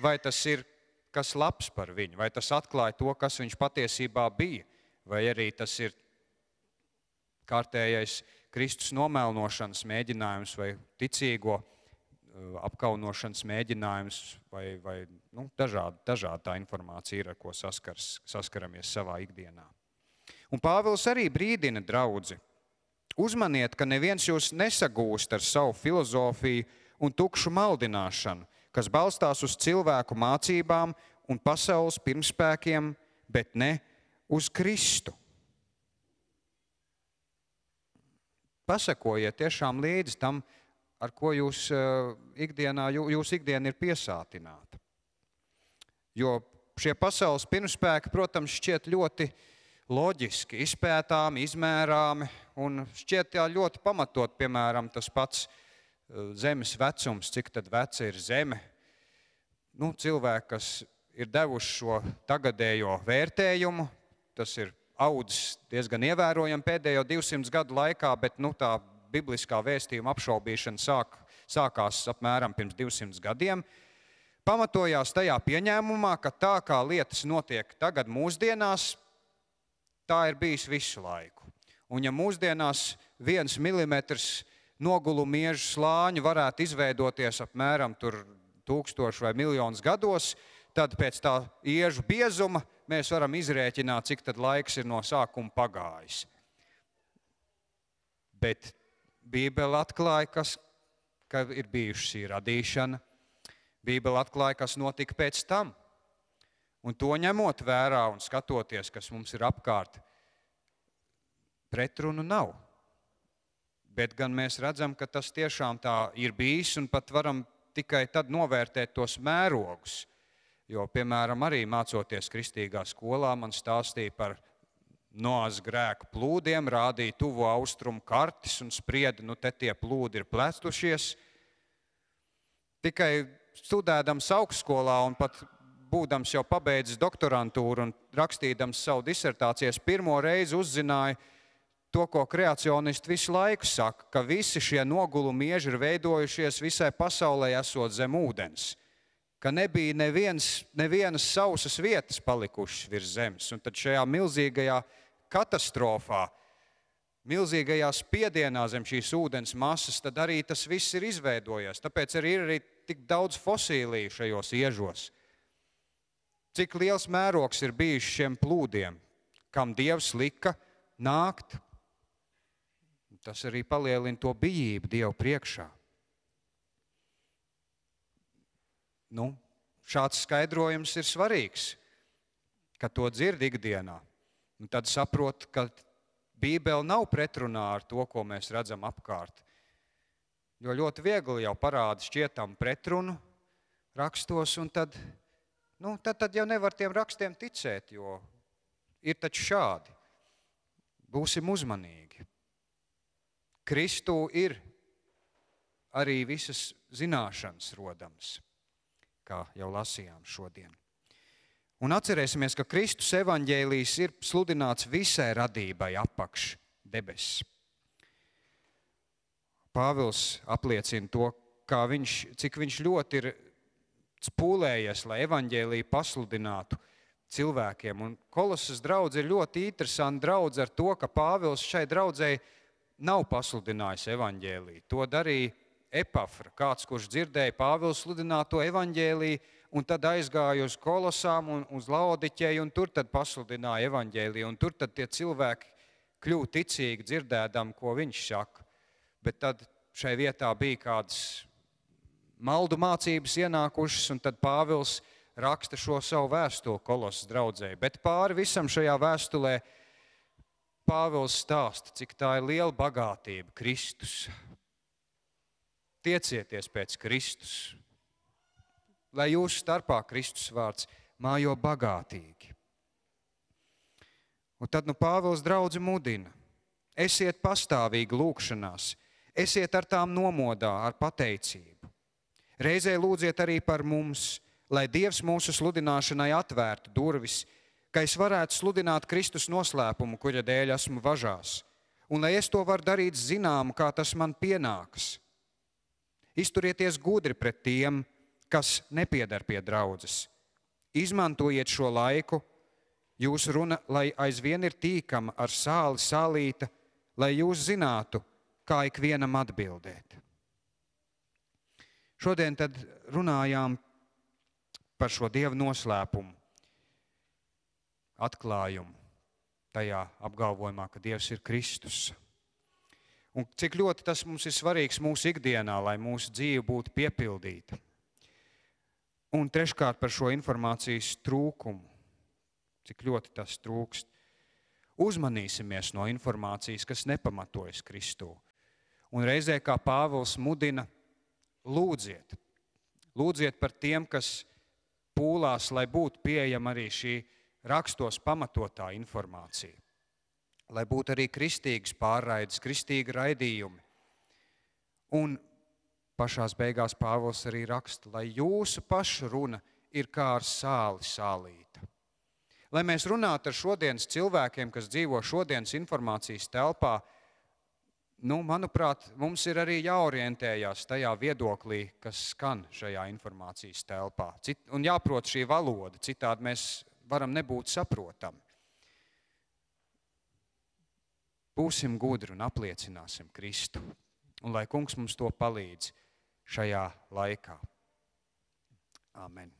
vai tas ir kas labs par viņu, vai tas atklāja to, kas viņš patiesībā bija, vai arī tas ir kārtējais Kristus nomēlnošanas mēģinājums vai ticīgo apkaunošanas mēģinājums vai dažāda tā informācija ir, ar ko saskaramies savā ikdienā. Un Pāvils arī brīdina draudzi. Uzmaniet, ka neviens jūs nesagūst ar savu filozofiju un tukšu maldināšanu, kas balstās uz cilvēku mācībām un pasaules pirmspēkiem, bet ne uz Kristu. Pasekojiet tiešām līdzi tam, ar ko jūsu ikdiena ir piesātināta. Jo šie pasaules pirmspēki, protams, šķiet ļoti loģiski, izpētāmi, izmērāmi un šķiet ļoti pamatot, piemēram, tas pats zemes vecums, cik tad veca ir zeme. Cilvēki, kas ir devuši šo tagadējo vērtējumu, tas ir audzis diezgan ievērojami pēdējo 200 gadu laikā, bet tā bibliskā vēstījuma apšaubīšana sākās apmēram pirms 200 gadiem, pamatojās tajā pieņēmumā, ka tā kā lietas notiek tagad mūsdienās, tā ir bijis visu laiku. Un ja mūsdienās 1 milimetrs nogulu miežu slāņu varētu izveidoties apmēram 1000 vai miljonus gados, tad pēc tā iežu biezuma mēs varam izrēķināt, cik tad laiks ir no sākuma pagājis. Bet Bībele atklāja, ka ir bijuši šī radīšana. Bībele atklāja, kas notika pēc tam. Un to ņemot vērā un skatoties, kas mums ir apkārt, pretrunu nav. Bet gan mēs redzam, ka tas tiešām tā ir bijis un pat varam tikai tad novērtēt tos mērogus. Jo, piemēram, arī mācoties kristīgā skolā, man stāstīja par Noas grēku plūdiem, rādīja tuvo austrumu kartis un sprieda, te tie plūdi ir plestušies. Tikai studēdams augstskolā un pat būdams jau pabeidzis doktorantūru un rakstīdams savu disertācijas, pirmo reizi uzzināja to, ko kreacionisti visu laiku saka, ka visi šie nogulu mieži ir veidojušies visai pasaulē esot zem ūdens. Ka nebija nevienas sausas vietas palikušas virs zemes. Un tad šajā milzīgajā katastrofā, milzīgajā spiedienā zem šīs ūdens masas, tad arī tas viss ir izveidojies. Tāpēc arī ir tik daudz fosīliju šajos iežos. Cik liels mērogs ir bijis šiem plūdiem, kam Dievs lika nākt, tas arī palielina to bijību Dievu priekšā. Šāds skaidrojums ir svarīgs, ka to dzird ikdienā. Un tad saprot, ka Bībele nav pretrunā ar to, ko mēs redzam apkārt. Jo ļoti viegli jau parāda šķietam pretrunu rakstos, un tad jau nevar tiem rakstiem ticēt, jo ir taču šādi. Būsim uzmanīgi. Kristū ir arī visas zināšanas rodams, kā jau lasījām šodien. Un atcerēsimies, ka Kristus evaņģēlijs ir sludināts visai radībai apakš debesis. Pāvils apliecina to, cik viņš ļoti ir spūlējies, lai evaņģēliju pasludinātu cilvēkiem. Un Kolosas draudze ir ļoti interesanta draudze ar to, ka Pāvils šai draudzei nav pasludinājis evaņģēliju. To darīja Epafra, kāds, kurš dzirdēja Pāvils sludināt to evaņģēliju, un tad aizgāja uz Kolosām un uz Laodiķeju, un tur tad pasludināja evaņģēliju, un tur tad tie cilvēki kļūst ticīgi dzirdēdam, ko viņš saka. Bet tad šai vietā bija kādas maldu mācības ienākušas, un tad Pāvils raksta šo savu vēstuli Kolosas draudzei. Bet pāri visam šajā vēstulē Pāvils stāsta, cik tā ir liela bagātība Kristus. Tiecieties pēc Kristus, lai jūsu starpā Kristus vārds mājo bagātīgi. Un tad Pāvils draudzi mudina, esiet pastāvīgi lūgšanās, esiet ar tām nomodā, ar pateicību. Reizē lūdziet arī par mums, lai Dievs mūsu sludināšanai atvērtu durvis, ka es varētu sludināt Kristus noslēpumu, kura dēļ esmu važās, un lai es to varu darīt zināmu, kā tas man pienākas. Izturieties gudri pret tiem, kas nepiedar pie draudzes. Izmantojiet šo laiku, Jūsu runa, lai aizvien ir tīkama ar sāli sālīta, lai jūs zinātu, kā ikvienam atbildēt. Šodien tad runājām par šo Dieva noslēpumu, atklājumu tajā apgalvojumā, ka Dievs ir Kristus. Un cik ļoti tas mums ir svarīgs mūsu ikdienā, lai mūsu dzīve būtu piepildīta. Un treškārt par šo informācijas trūkumu, cik ļoti tas trūkst. Uzmanīsimies no informācijas, kas nepamatojas Kristū. Un reizē, kā Pāvils mudina, lūdziet. Lūdziet par tiem, kas pūlās, lai būtu pieejama arī šī rakstos pamatotā informācija. Lai būtu arī kristīgas pārraides, kristīgi raidījumi. Un pašās beigās Pāvils arī raksta, lai jūsu pašu runa ir kā ar sāli sālīta. Lai mēs runātu ar šodienas cilvēkiem, kas dzīvo šodienas informācijas telpā, manuprāt, mums ir arī jāorientējās tajā viedoklī, kas skan šajā informācijas telpā. Un jāprot šī valoda, citādi mēs varam nebūt saprotami. Būsim gudri un apliecināsim Kristu. Un lai Kungs mums to palīdz šajā laikā. Amen.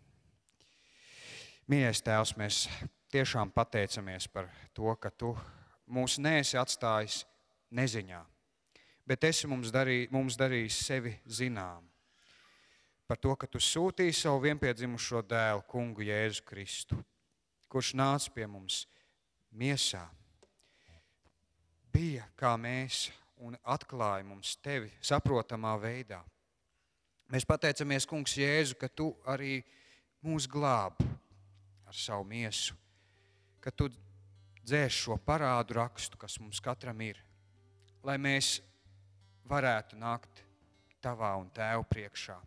Mīļais Tēvs, mēs tiešām pateicamies par to, ka Tu mūs neesi atstājis neziņā, bet esi mums darījis sevi zinām. Par to, ka Tu sūtīji savu vienpiedzimušo dēlu, Kungu Jēzu Kristu, kurš nāca pie mums miesā, bija kā mēs un atklāja mums Tevi saprotamā veidā. Mēs pateicamies, Kungs Jēzu, ka Tu arī mūs glāb ar savu miesu, ka Tu dzēš šo parādu rakstu, kas mums katram ir, lai mēs varētu nākt Tavā un Tēva priekšā,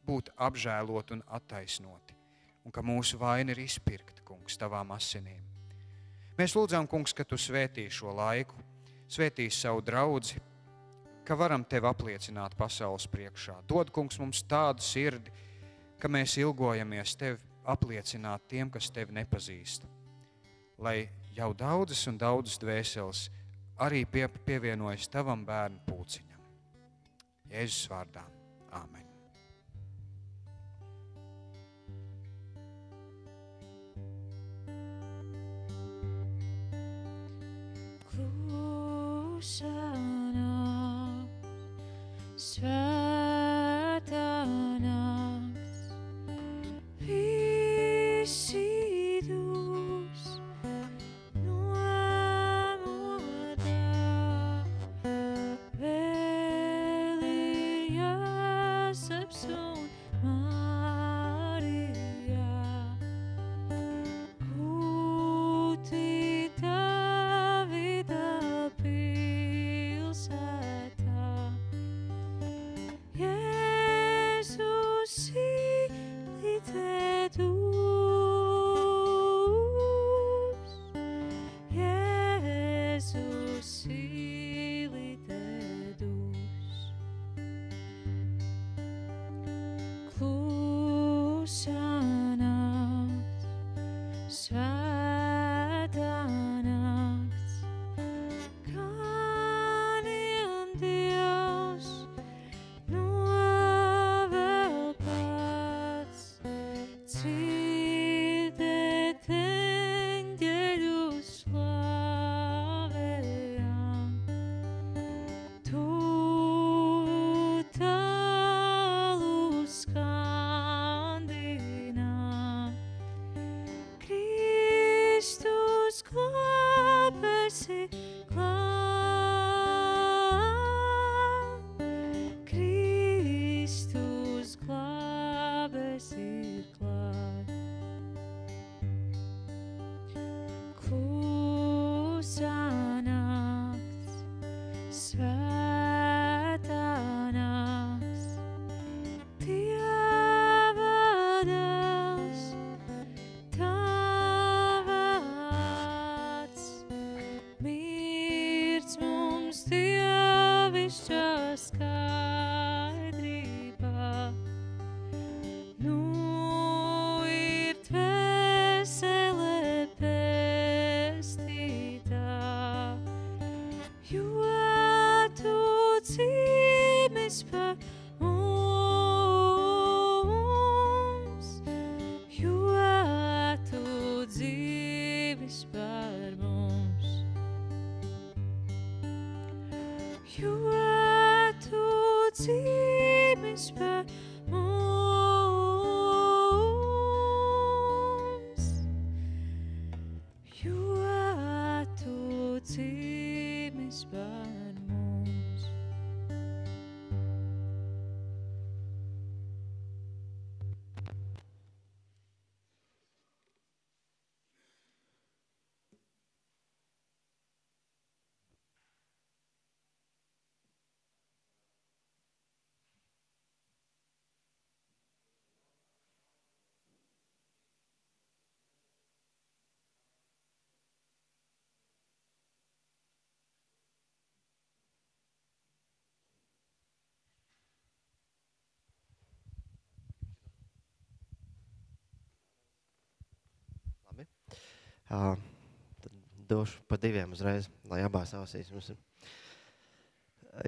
būt apžēloti un attaisnoti, un ka mūsu vaina ir izpirkta, Kungs, Tavām asinīm. Mēs lūdzām, Kungs, ka Tu svētī šo laiku, svētīs savu draudzi, ka varam Tevi apliecināt pasaules priekšā. Dod, Kungs, mums tādu sirdi, ka mēs ilgojamies Tevi apliecināt tiem, kas Tevi nepazīst. Lai jau daudzas un daudzas dvēseles arī pievienojas Tavam bērnu pulciņam. Jēzus vārdā. Āmen. Svētā nakts, visi dus nomodā, vēl ir Jāzeps un Marija, kuti Davida pilsētā. Jēzus ilite dus, Jēzus ilite dus. Klusa nakts, svētā nakts, ganiem Dievs novēl pats, dzirdēt eņģeļu slavējām. Tuvu tālu skandinām, Kristus glābesi klāt, Kristus glābesi klāt. Klusa nakts, svētā nakts, Dieva dēls, Tava acs, mirts mums dievišķā skaidrībā. Nu ir dvēsele pēc Jo tu dzīves par mums, jo tu dzīves par mums. Labi. Tad došu pa diviem uzreiz, lai abās ausīs mums ir.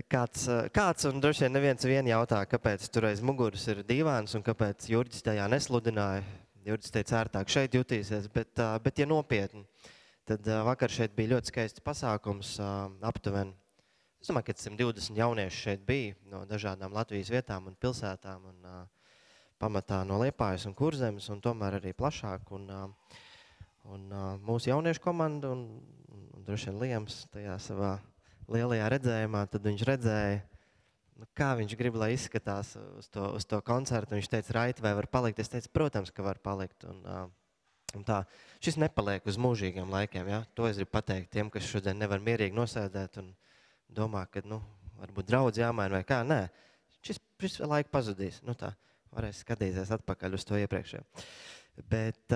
Kāds un droši vien neviens jautā, kāpēc tur aiz muguras ir dīvāns un kāpēc Jurģis tajā nesludināja. Jurģis teica, ērtāk šeit jutīsies, bet ja nopietni, tad vakar šeit bija ļoti skaists pasākums aptuveni. Es domāju, ka 120 jaunieši šeit bija no dažādām Latvijas vietām un pilsētām un pamatā no Liepājas un Kurzemes un tomēr arī plašāk. Un mūsu jauniešu komanda un droši vien Liems tajā savā lielajā redzējumā, tad viņš redzēja, kā viņš grib, lai izskatās uz to koncertu. Viņš teica, Raiti, vai var palikt? Es teicu, protams, ka var palikt. Un tā, šis nepaliek uz mūžīgiem laikiem. Ja? To es gribu pateikt tiem, kas šodien nevar mierīgi nosēdēt un domā, ka varbūt draudz jāmaina vai kā. Nē, šis laika pazudīs. Tā, varēs skatīties atpakaļ uz to iepriekšējo. Bet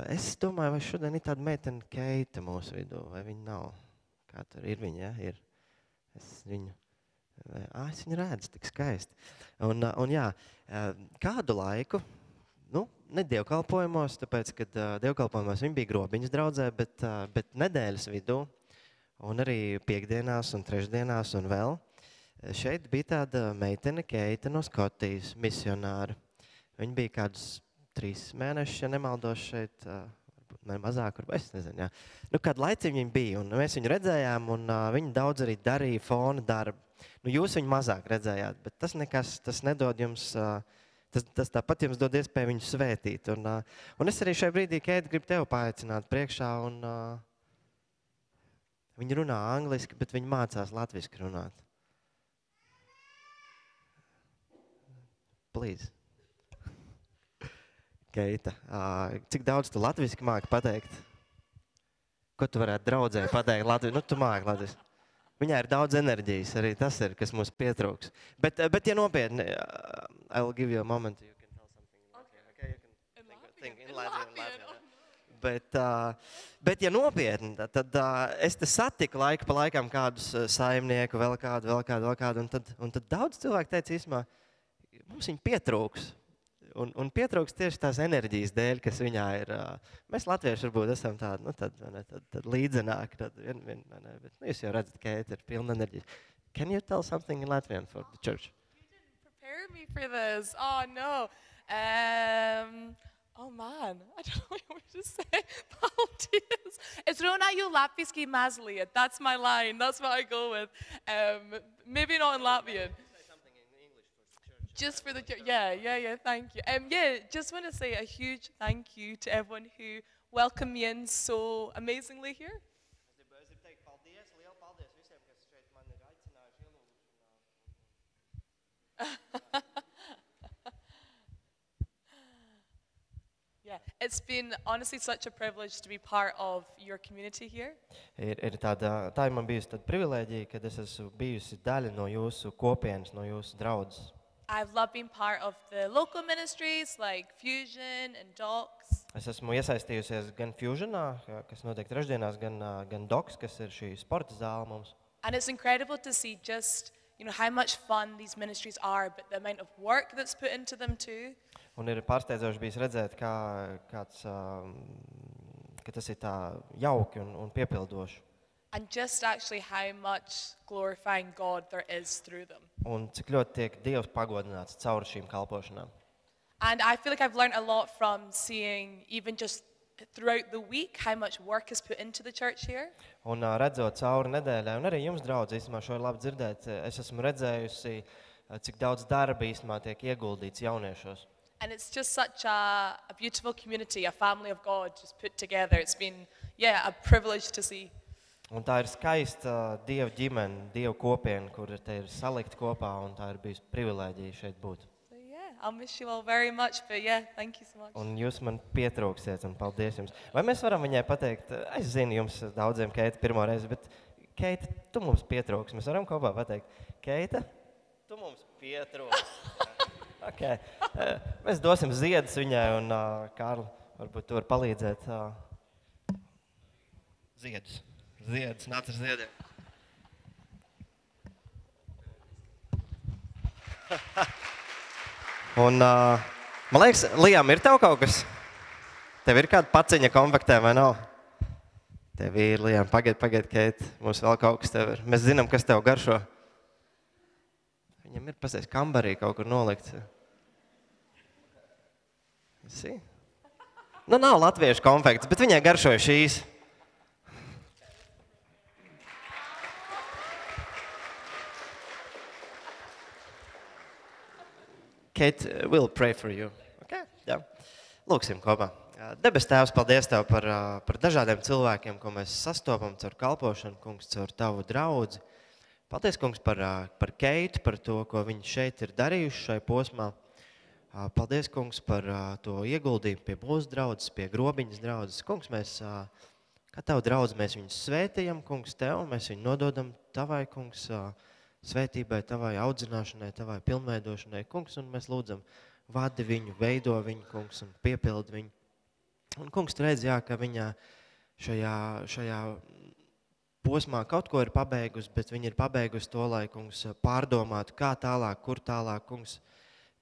es domāju, vai šodien ir tāda meitene Keita mūsu vidū, vai viņa nav? Kā tur ir viņa, ja? Ir. Es viņu redzu tik skaisti. Un jā, kādu laiku, ne dievkalpojumos, tāpēc, kad dievkalpojumos viņa bija Grobiņas draudzē, bet nedēļas vidū, un arī piekdienās un trešdienās un vēl, šeit bija tāda meitene Keita no Skotijas, misionāra. Viņa bija kādus 3 mēnešus, ja nemaldos šeit, mazāk, es nezinu, jā. Kādu laiciņu viņa bija, un mēs viņu redzējām, un viņa daudz arī darīja fona darbu. Jūs viņu mazāk redzējāt, bet tas nekas, tas nedod jums, tas tāpat jums dod iespēju viņu svētīt. Un es arī šajā brīdī, Keita, gribu tevi paaicināt priekšā, un viņa runā angliski, bet viņa mācās latviski runāt. Please. Keita, cik daudz tu latviski māki pateikt? Ko tu varētu draudzē pateikt latviski? Tu māki latviski. Viņai ir daudz enerģijas, arī tas ir, kas mums pietrūks. Bet ja nopietni, I'll give you a moment. You can tell something. Okay, you can think in Latvian. Bet ja nopietni, tad es te satiku laiku pa laikam kādus saimnieku, vēl kādu, un tad daudz cilvēku teica, īstumā, mums viņa pietrūks. Un pietrūks tieši tās enerģijas dēļ, kas viņā ir. Mēs latvieši varbūt esam tādi, tad līdzenāki. Bet jūs jau redzat, ka ir pilna enerģijas. Can you tell something in Latvian for the church? You didn't prepare me for this. Oh, no. Oh, man. I don't know what to say. Paldies. Es runāju latviski mazliet. That's my line. That's what I go with. Maybe not in Latvian. Just for the church. Yeah, thank you. Just want to say a huge thank you to everyone who welcomed me in so amazingly here. Yeah, it's been honestly such a privilege to be part of your community here. Tā man bijusi tāda privilēģija, kad es esmu bijusi daļa no jūsu kopienas, no jūsu draudzes. I've loved being part of the local ministries like Fusion and Docs. Es esmu iesaistījusies gan Fusionā, kas notiek trešdienās, gan Docs, kas ir šī sporta zāle mums. And it's incredible to see just, how much fun these ministries are, but the amount of work that's put into them too. Un ir pārsteidzoši bijis redzēt, ka tas ir tā jauki un piepildoši. And just actually how much glorifying God there is through them. Un cik ļoti tiek Dievs pagodināts caur šīm kalpošanām. And I feel like I've learned a lot from seeing even just throughout the week how much work is put into the church here. Un redzot cauri nedēļai, un arī jums, draudz, īstenībā šo ir labi dzirdēt, es esmu redzējusi, cik daudz darba īstenībā tiek ieguldīts jauniešos. And it's just such a beautiful community, a family of God just put together. It's been, a privilege to see. Un tā ir skaista Dieva ģimene, Dieva kopiena, kur te ir salikti kopā, un tā ir bijusi privilēģija šeit būt. So I'll miss you all very much, but thank you so much. Un jūs man pietrūksiet, un paldies jums. Vai mēs varam viņai pateikt, es zinu jums daudziem, Keita, pirmo reizi, bet Keita, tu mums pietrūks. Mēs varam kopā pateikt, Keita, tu mums pietrūks. Okay. Mēs dosim ziedus viņai, un Kārli, varbūt tu vari palīdzēt. Ziedus. Ziedus, nāc ar ziediem. Un, man liekas, Lijam, ir tev kaut kas? Tev ir kāda paciņa konvektē, vai nav? Tev ir, Lijam, pagaid, Keita, mums vēl kaut kas tev ir. Mēs zinām, kas tev garšo. Viņam ir pasēs kambarī kaut kur nolikts. Nu, nav latviešu konfekts, bet viņai garšoja šīs. Kate, we'll pray for you. Okay? Jā. Lūksim kopā. Debes Tēvs, paldies Tev par dažādiem cilvēkiem, ko mēs sastopam caur kalpošanu, kungs, caur Tavu draudzi. Paldies, kungs, par Keitu, par to, ko viņi šeit ir darījuši šai posmā. Paldies, kungs, par to ieguldījumu pie mūsu draudzes, pie Grobiņas draudzes. Kungs, mēs, kā Tavu draudzi, mēs viņus svētījam, kungs, Tev, mēs viņu nododam Tavai, kungs, svētībai, Tavai audzināšanai, Tavai pilnveidošanai, kungs, un mēs lūdzam, vadi viņu, veido viņu, kungs, un piepildi viņu. Un, kungs, tu redz, ka viņa šajā posmā kaut ko ir pabeigusi, bet viņa ir pabeigusi to, lai, kungs, pārdomātu, kā tālāk, kur tālāk, kungs,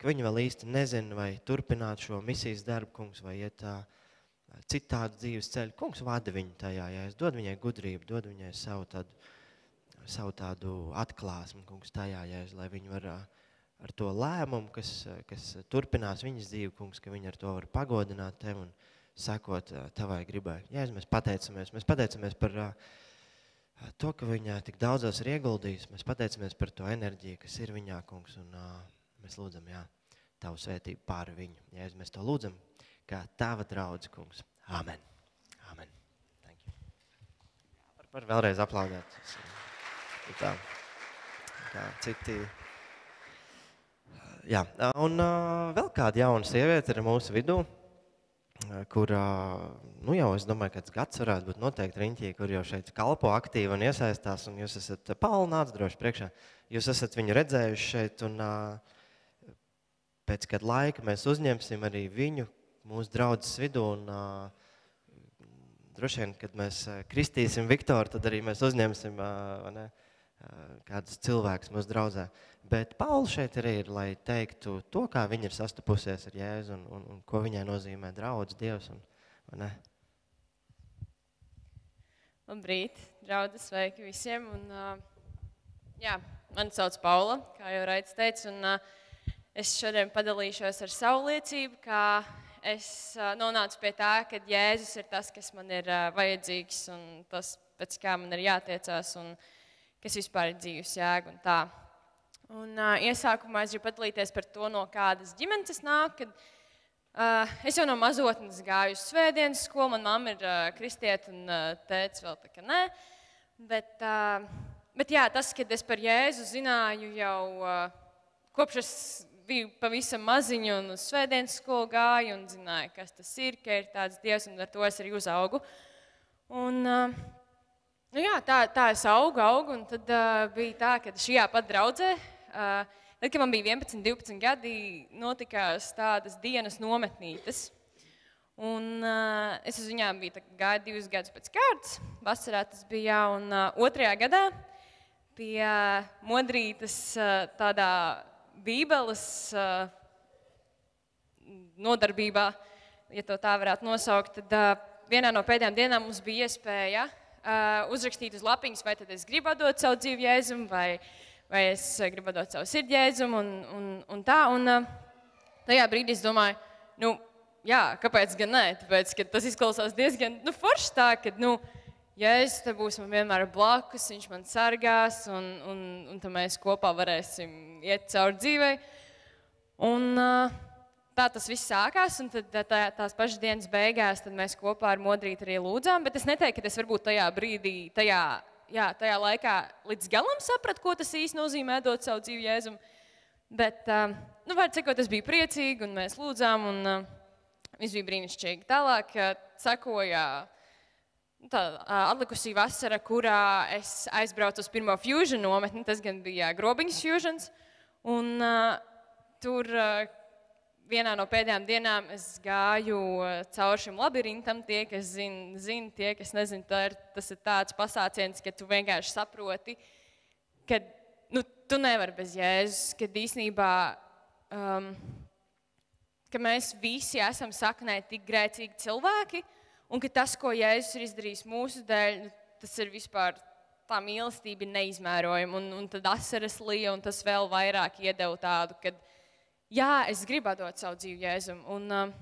ka viņa vēl īsti nezina, vai turpināt šo misijas darbu, kungs, vai iet citādu dzīves ceļu. Kungs, vada viņu tajā, dod viņai gudrību, dod viņai savu tādu atklāsmi, kungs, tajā, lai viņi var ar to lēmumu, kas turpinās viņas dzīvi, kungs, ka viņi ar to var pagodināt Tev un sekot Tavai gribai. Mēs pateicamies par to, ka viņa tik daudzos ir ieguldījis. Mēs pateicamies par to enerģiju, kas ir viņā, kungs, un mēs lūdzam, Tavu svētību pāri viņu. Mēs to lūdzam, kā Tava draudze, kungs. Āmen. Āmen. Thank you. Var vēlreiz aplaudēt. Tā citi. Jā, un vēl kāda jauna sieviete ir mūsu vidū, kur, jau es domāju, kāds gads varētu būt noteikti riņķī, kur jau šeit kalpo aktīvi un iesaistās, un jūs esat, Paula, nāc droši priekšā, jūs esat viņu redzējuši šeit, un pēc kāda laika mēs uzņemsim arī viņu mūsu draudzes vidū, un droši vien, kad mēs kristīsim Viktoru, tad arī mēs uzņemsim kādus cilvēkus mūsu draudzē. Bet Paula šeit arī ir, lai teiktu to, kā viņa ir sastapusies ar Jēzu un ko viņai nozīmē draudz, Dievs. Labrīt, draudzes, sveiki visiem. Mani sauc Paula, kā jau Raits teica, un es šodien padalīšos ar savu liecību, kā es nonācu pie tā, ka Jēzus ir tas, kas man ir vajadzīgs un tas, pēc kā man ir jātiecās un kas vispār ir dzīves jēga un tā. Un iesākumā es gribu padalīties par to, no kādas ģimenes es nāku, kad es jau no mazotnes gāju uz svētdienas skolu, man mamma ir kristieta un tētis vēl tā kā nē. Bet tas, kad es par Jēzu zināju jau kopš es biju pavisam maziņu un uz svētdienas skolu gāju un zināju, kas tas ir, ka ir tāds Dievs, un ar to es arī uzaugu. Un tā es augu, un tad bija tā, ka šajā pat draudzē, tad, kad man bija 11, 12 gadi, notikās tādas dienas nometnītes. Un es uz viņām gāju 2 gadus pēc kārtas, vasarā tas bija, un 2. gadā pie Modrītas tādā bībeles nodarbībā, ja to tā varētu nosaukt, tad vienā no pēdējām dienām mums bija iespēja uzrakstīt uz lapiņas, vai tad es gribu atdot savu dzīvi Jēzum, vai es gribu atdot savu sirdi Jēzum, un tā. Un tajā brīdī es domāju, jā, kāpēc gan nē? Tāpēc, ka tas izklausās diezgan forši tā, ka, Jēzus te būs man vienmēr blakus, viņš man sargās, un tad mēs kopā varēsim iet cauri dzīvei. Un tā tas viss sākās, un tad tās pašas dienas beigās tad mēs kopā ar Modrīti arī lūdzām, bet es neteiktu, ka es varbūt tajā brīdī, tajā laikā līdz galam sapratu, ko tas īsti nozīmē dot savu dzīvi Jēzum. Bet, var cikot, es biju priecīgi, un mēs lūdzām, un viss bija brīnišķīgi. Tālāk sekoja atlikusī vasara, kurā es aizbraucu uz pirmo Fusion nometni, tas gan bija Grobiņas Fusions, un tur vienā no pēdējām dienām es gāju cauri šim labirintam, tie, kas zina, tie, kas nezina, tas ir tāds pasāciens, ka tu vienkārši saproti, ka tu nevari bez Jēzus, kad īstenībā, ka mēs visi esam saknē tik grēcīgi cilvēki, un ka tas, ko Jēzus ir izdarījis mūsu dēļ, tas ir vispār tā mīlestība neizmērojama, un tad asaras lija, un tas vēl vairāk iedeva tādu, kad, es gribu dot savu dzīvi Jēzum. Un,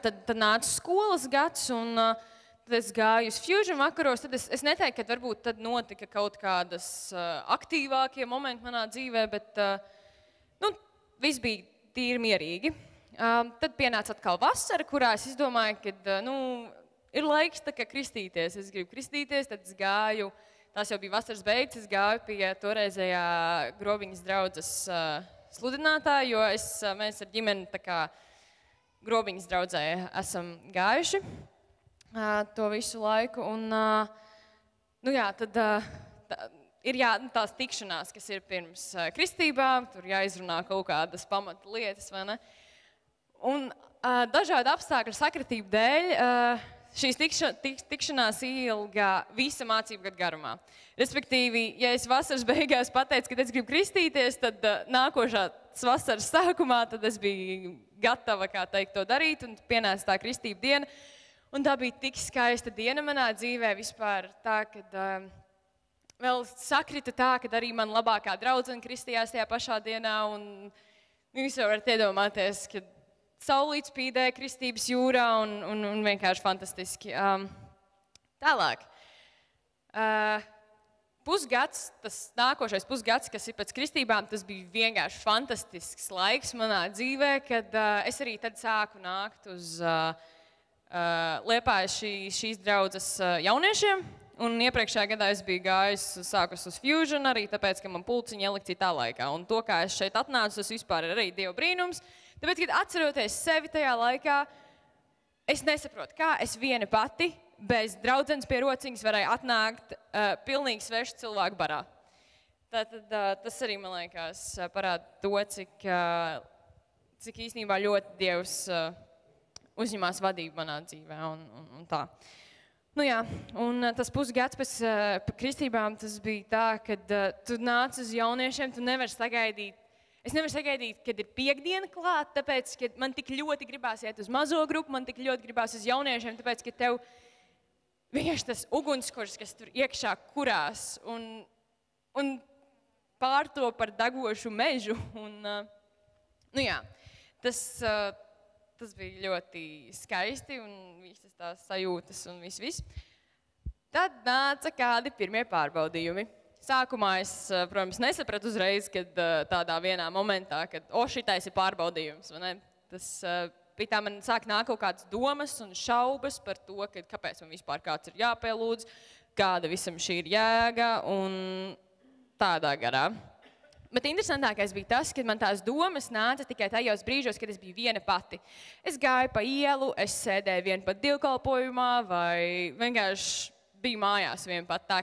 tad nāca skolas gads, un tad es gāju uz Fusion vakaros, tad es neteiktu, ka varbūt tad notika kaut kādas aktīvākie momenti manā dzīvē, bet viss bija tīri mierīgi. Tad pienāca atkal vasara, kurā es izdomāju, ka ir laiks kristīties. Es gribu kristīties, tad es gāju, tās jau bija vasaras beigas, es gāju pie toreizējā Grobiņas draudzes sludinātāja, jo mēs ar ģimeni Grobiņas draudzē esam gājuši to visu laiku. Un, tad ir tās tikšanās, kas ir pirms kristībām, tur jāizrunā kaut kādas pamata lietas, vai ne? Un dažādu apstākļu sakritību dēļ šīs tikšanās ilga visa mācību gadu garumā. Respektīvi, ja es vasaras beigās pateicu, ka es gribu kristīties, tad nākošās vasaras sākumā tad es biju gatava, kā teikt, to darīt, un pienāca tā kristība diena. Un tā bija tik skaista diena manā dzīvē vispār tā, kad vēl sakrita tā, kad arī man labākā draudzene kristījās tajā pašā dienā, un jūs jau varat iedomāties, ka saulīt spīdēja kristības jūrā un vienkārši fantastiski. Tālāk. Pusgads, tas nākošais pusgads, kas ir pēc kristībām, tas bija vienkārši fantastisks laiks manā dzīvē, kad es arī tad sāku nākt uz Liepājas šīs draudzes jauniešiem. Un iepriekšējā gadā es biju sākus uz Fusion arī, tāpēc, ka man pulciņi ielikt citā laikā. Un to, kā es šeit atnācu, tas vispār ir arī Dieva brīnums. Tāpēc, kad atceroties sevi tajā laikā, es nesaprotu, kā es viena pati bez draudzenes pie rociņas varēju atnākt pilnīgi svešu cilvēku barā. Tātad tas arī, man liekas, parāda to, cik īstenībā ļoti Dievs uzņemās vadību manā dzīvē un tā. Un tas pusgads pēc kristībām tas bija tā, kad tu nāc uz jauniešiem, tu nevari sagaidīt. Es nevaru sagaidīt, kad ir piekdiena klāt, tāpēc, ka man tik ļoti gribās iet uz mazo grupu, man tik ļoti gribās uz jauniešiem, tāpēc, ka tev vienkārši tas ugunskurs, kas tur iekšā kurās un pārto par degošu mežu. Un, tas bija ļoti skaisti un visas tās sajūtas un viss. Tad nāca kādi pirmie pārbaudījumi. Sākumā es, protams, nesapratu uzreiz, kad tādā vienā momentā, kad šitais ir pārbaudījums. Tas bija tā, man sāk nāk kaut kādas domas un šaubas par to, kāpēc man vispār kāds ir jāpielūdz, kāda visam šī ir jēga un tādā garā. Bet interesantākais bija tas, ka man tās domas nāca tikai tajos brīžos, kad es biju viena pati. Es gāju pa ielu, es sēdēju viena pat dievkalpojumā vai vienkārši biju mājās viena pat tā,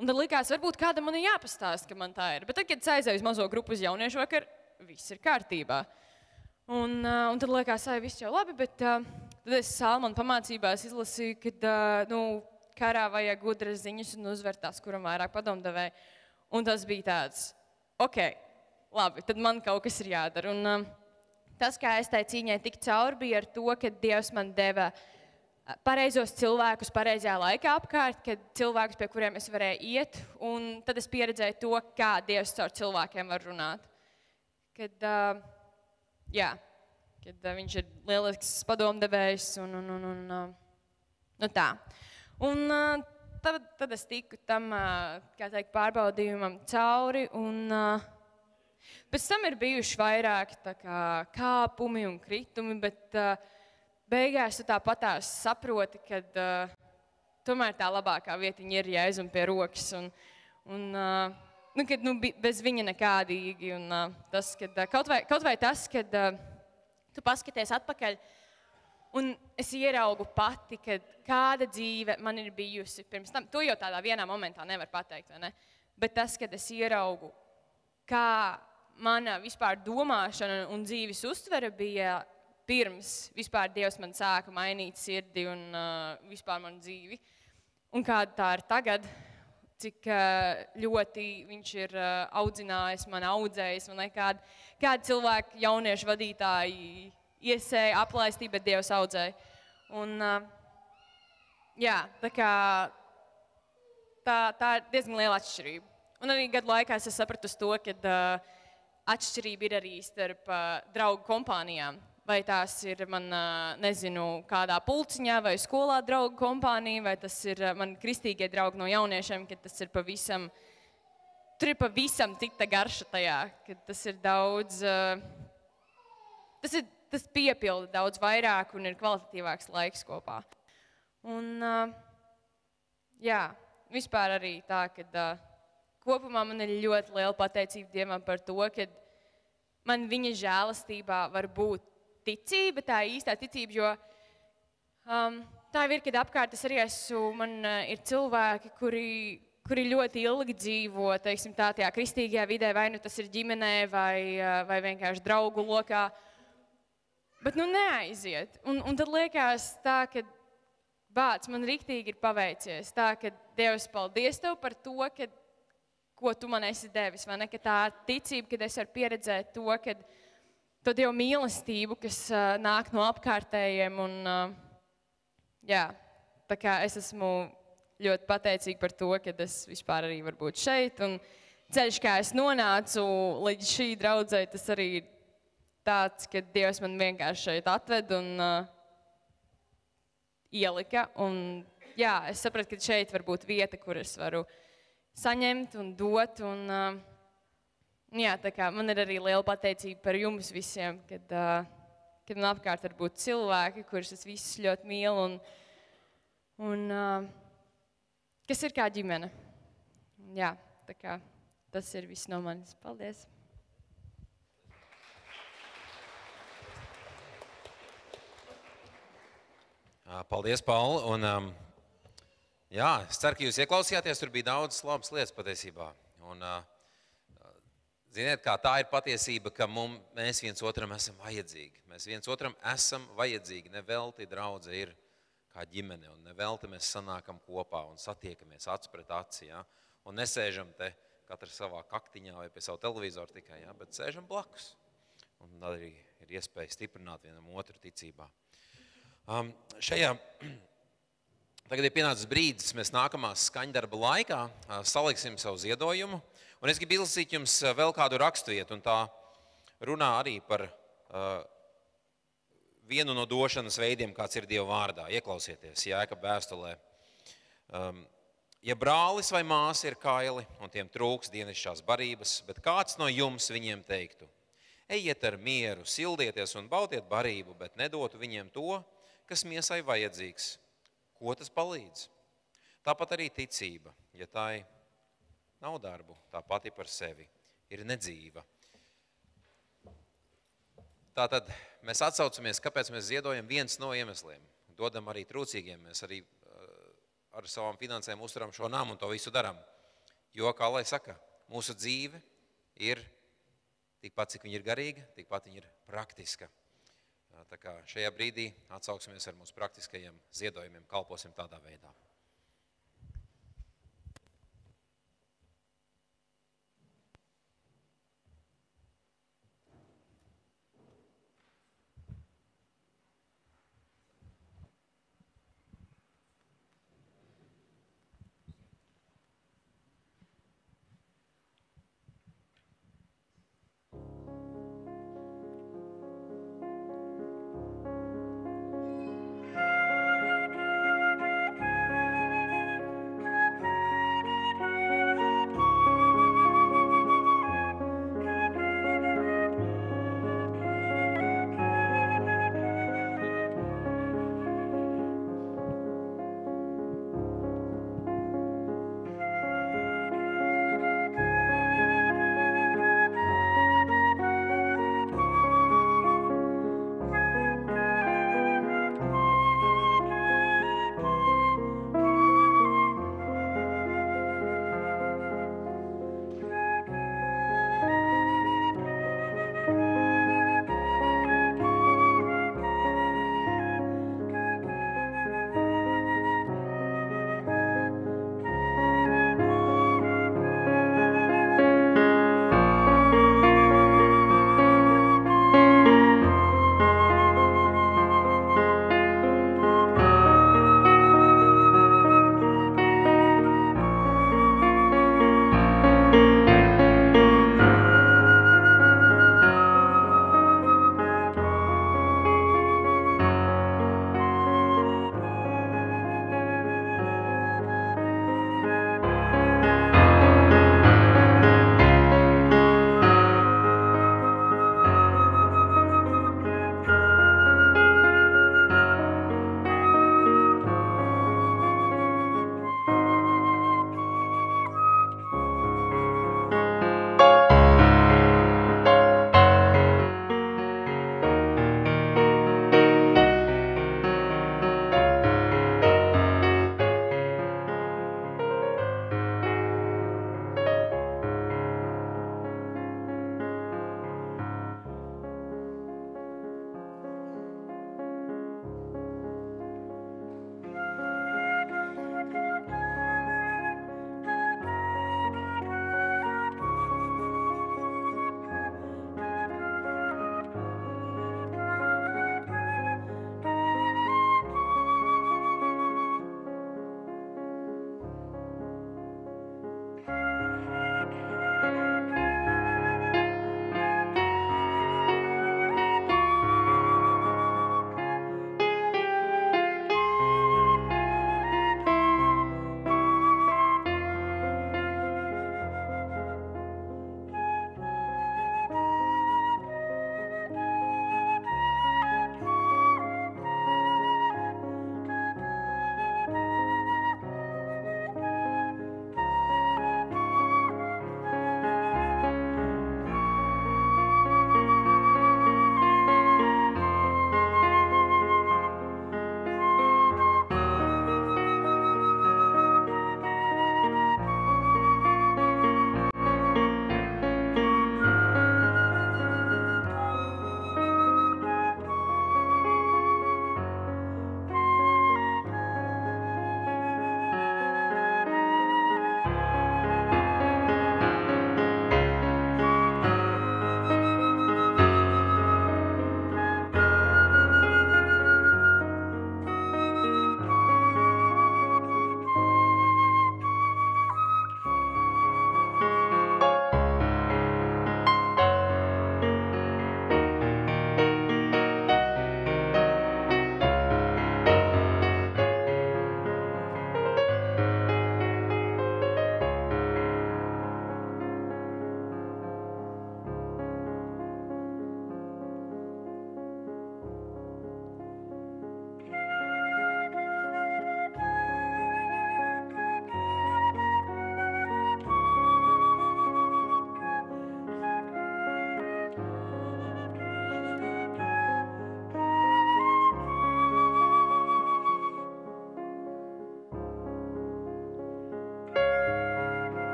un tad likās, varbūt kādam man ir jāpastāst, ka man tā ir. Bet tad, kad es aizēju uz mazo grupu uz jauniešu vakar, viss ir kārtībā. Un tad likās, viss jau labi, bet tad es Salmona pamācībās izlasīju, ka karā vajag gudras ziņas un uzvērt tās, kuram vairāk padomdevēja. Un tas bija tāds, labi, tad man kaut kas ir jādara. Un tas, kā es tai cīņai tik cauri, bija ar to, ka Dievs man deva pareizos cilvēkus pareizajā laikā apkārt, kad cilvēkus, pie kuriem es varēju iet, un tad es pieredzēju to, kā Dievs caur cilvēkiem var runāt. kad viņš ir lielisks padomdevējs nu tā. Un tad es tiku tam, kā teikt, pārbaudījumam cauri, un pēc tam ir bijuši vairāki tā kā kāpumi un kritumi, bet beigās tu tāpatās saproti, kad tomēr tā labākā vietiņa ir Jēzum pie rokas, kad bez viņa nekādīgi, un tas, kad kaut vai tas, kad tu paskaties atpakaļ, un es ieraugu pati, kad kāda dzīve man ir bijusi pirms tam. To jau tādā vienā momentā nevar pateikt, vai ne? Bet tas, kad es ieraugu, kā mana vispār domāšana un dzīves uztvere bija pirms vispār Dievs man sāka mainīt sirdi un vispār manu dzīvi. Un kāda tā ir tagad, cik ļoti viņš ir audzinājis, man audzējis, un kādi cilvēki, jauniešu vadītāji iesēja aplaistību, bet Dievs audzēja. Un jā, tā ir diezgan liela atšķirība. Un arī gadu laikā es sapratu to, ka atšķirība ir arī starp draugu kompānijām. Vai tās ir man, nezinu, kādā pulciņā vai skolā draugu kompānija, vai tas ir man kristīgie draugi no jauniešiem, kad tas ir pavisam, tur ir pavisam cita garša tajā, kad tas ir daudz, tas piepilda daudz vairāk un ir kvalitatīvāks laiks kopā. Un, jā, vispār arī tā, ka kopumā man ir ļoti liela pateicība Dievam par to, ka man viņa žēlastībā var būt ticība, tā īstā ticība, jo tā ir, kad apkārt es arī man ir cilvēki, kuri ļoti ilgi dzīvo, teiksim, tajā kristīgajā vidē, vai nu tas ir ģimenē, vai vienkārši draugu lokā, bet neaiziet. Un tad liekas tā, ka bāc, man riktīgi ir paveicies, tā, ka Dievs, paldies tev par to, ko tu man esi devis, vai ne, ka tā ticība, kad es varu pieredzēt to, ka to Dievu mīlestību, kas nāk no apkārtējiem, un jā, tā kā es esmu ļoti pateicīga par to, ka es vispār arī varu būt šeit, un ceļš, kā es nonācu līdz šī draudzē, tas arī ir tāds, ka Dievs man vienkārši šeit atved un ielika, un jā, es sapratu, ka šeit var būt vieta, kur es varu saņemt un dot, un jā, tā kā man ir arī liela pateicība par jums visiem, kad man apkārt var būt cilvēki, kurus es visus ļoti mīlu, un kas ir kā ģimene. Jā, tā kā tas ir viss no manis. Paldies! Paldies, Paula. Un, jā, es ceru, ka jūs ieklausījāties, tur bija daudz labas lietas patiesībā. Un, ziniet, kā tā ir patiesība, ka mēs viens otram esam vajadzīgi. Mēs viens otram esam vajadzīgi. Nevelti draudze ir kā ģimene, un nevelti mēs sanākam kopā un satiekamies acu pret aci, ja? Un nesēžam te katrs savā kaktiņā vai pie savu televizoru tikai, ja? Bet sēžam blakus. Un arī ir iespēja stiprināt vienam otru ticībā. Tagad ir pienācis brīdis, mēs nākamās skaņdarba laikā saliksim savu ziedojumu. Un es gribu izlasīt jums vēl kādu raksturvietu, un tā runā arī par vienu no došanas veidiem, kāds ir Dieva vārdā. Ieklausieties, Jēkaba vēstulē. Ja brālis vai māsa ir kaili, un tiem trūks dienasčās barības, bet kāds no jums viņiem teiktu, ejiet ar mieru, sildieties un baudiet barību, bet nedotu viņiem to, kas miesai vajadzīgs. Ko tas palīdz? Tāpat arī ticība, ja tai nav darbu, tā pati par sevi ir nedzīva. Tātad mēs atsaucamies, kāpēc mēs ziedojam viens no iemesliem. Dodam arī trūcīgiem, mēs arī ar savām finansēm uzturam šo namu un to visu daram. Jo, kā lai saka, mūsu dzīve ir tikpat, cik viņa ir garīga, tikpat viņa ir praktiska. Tā kā šajā brīdī atsauksimies ar mūsu praktiskajiem ziedojumiem, kalposim tādā veidā.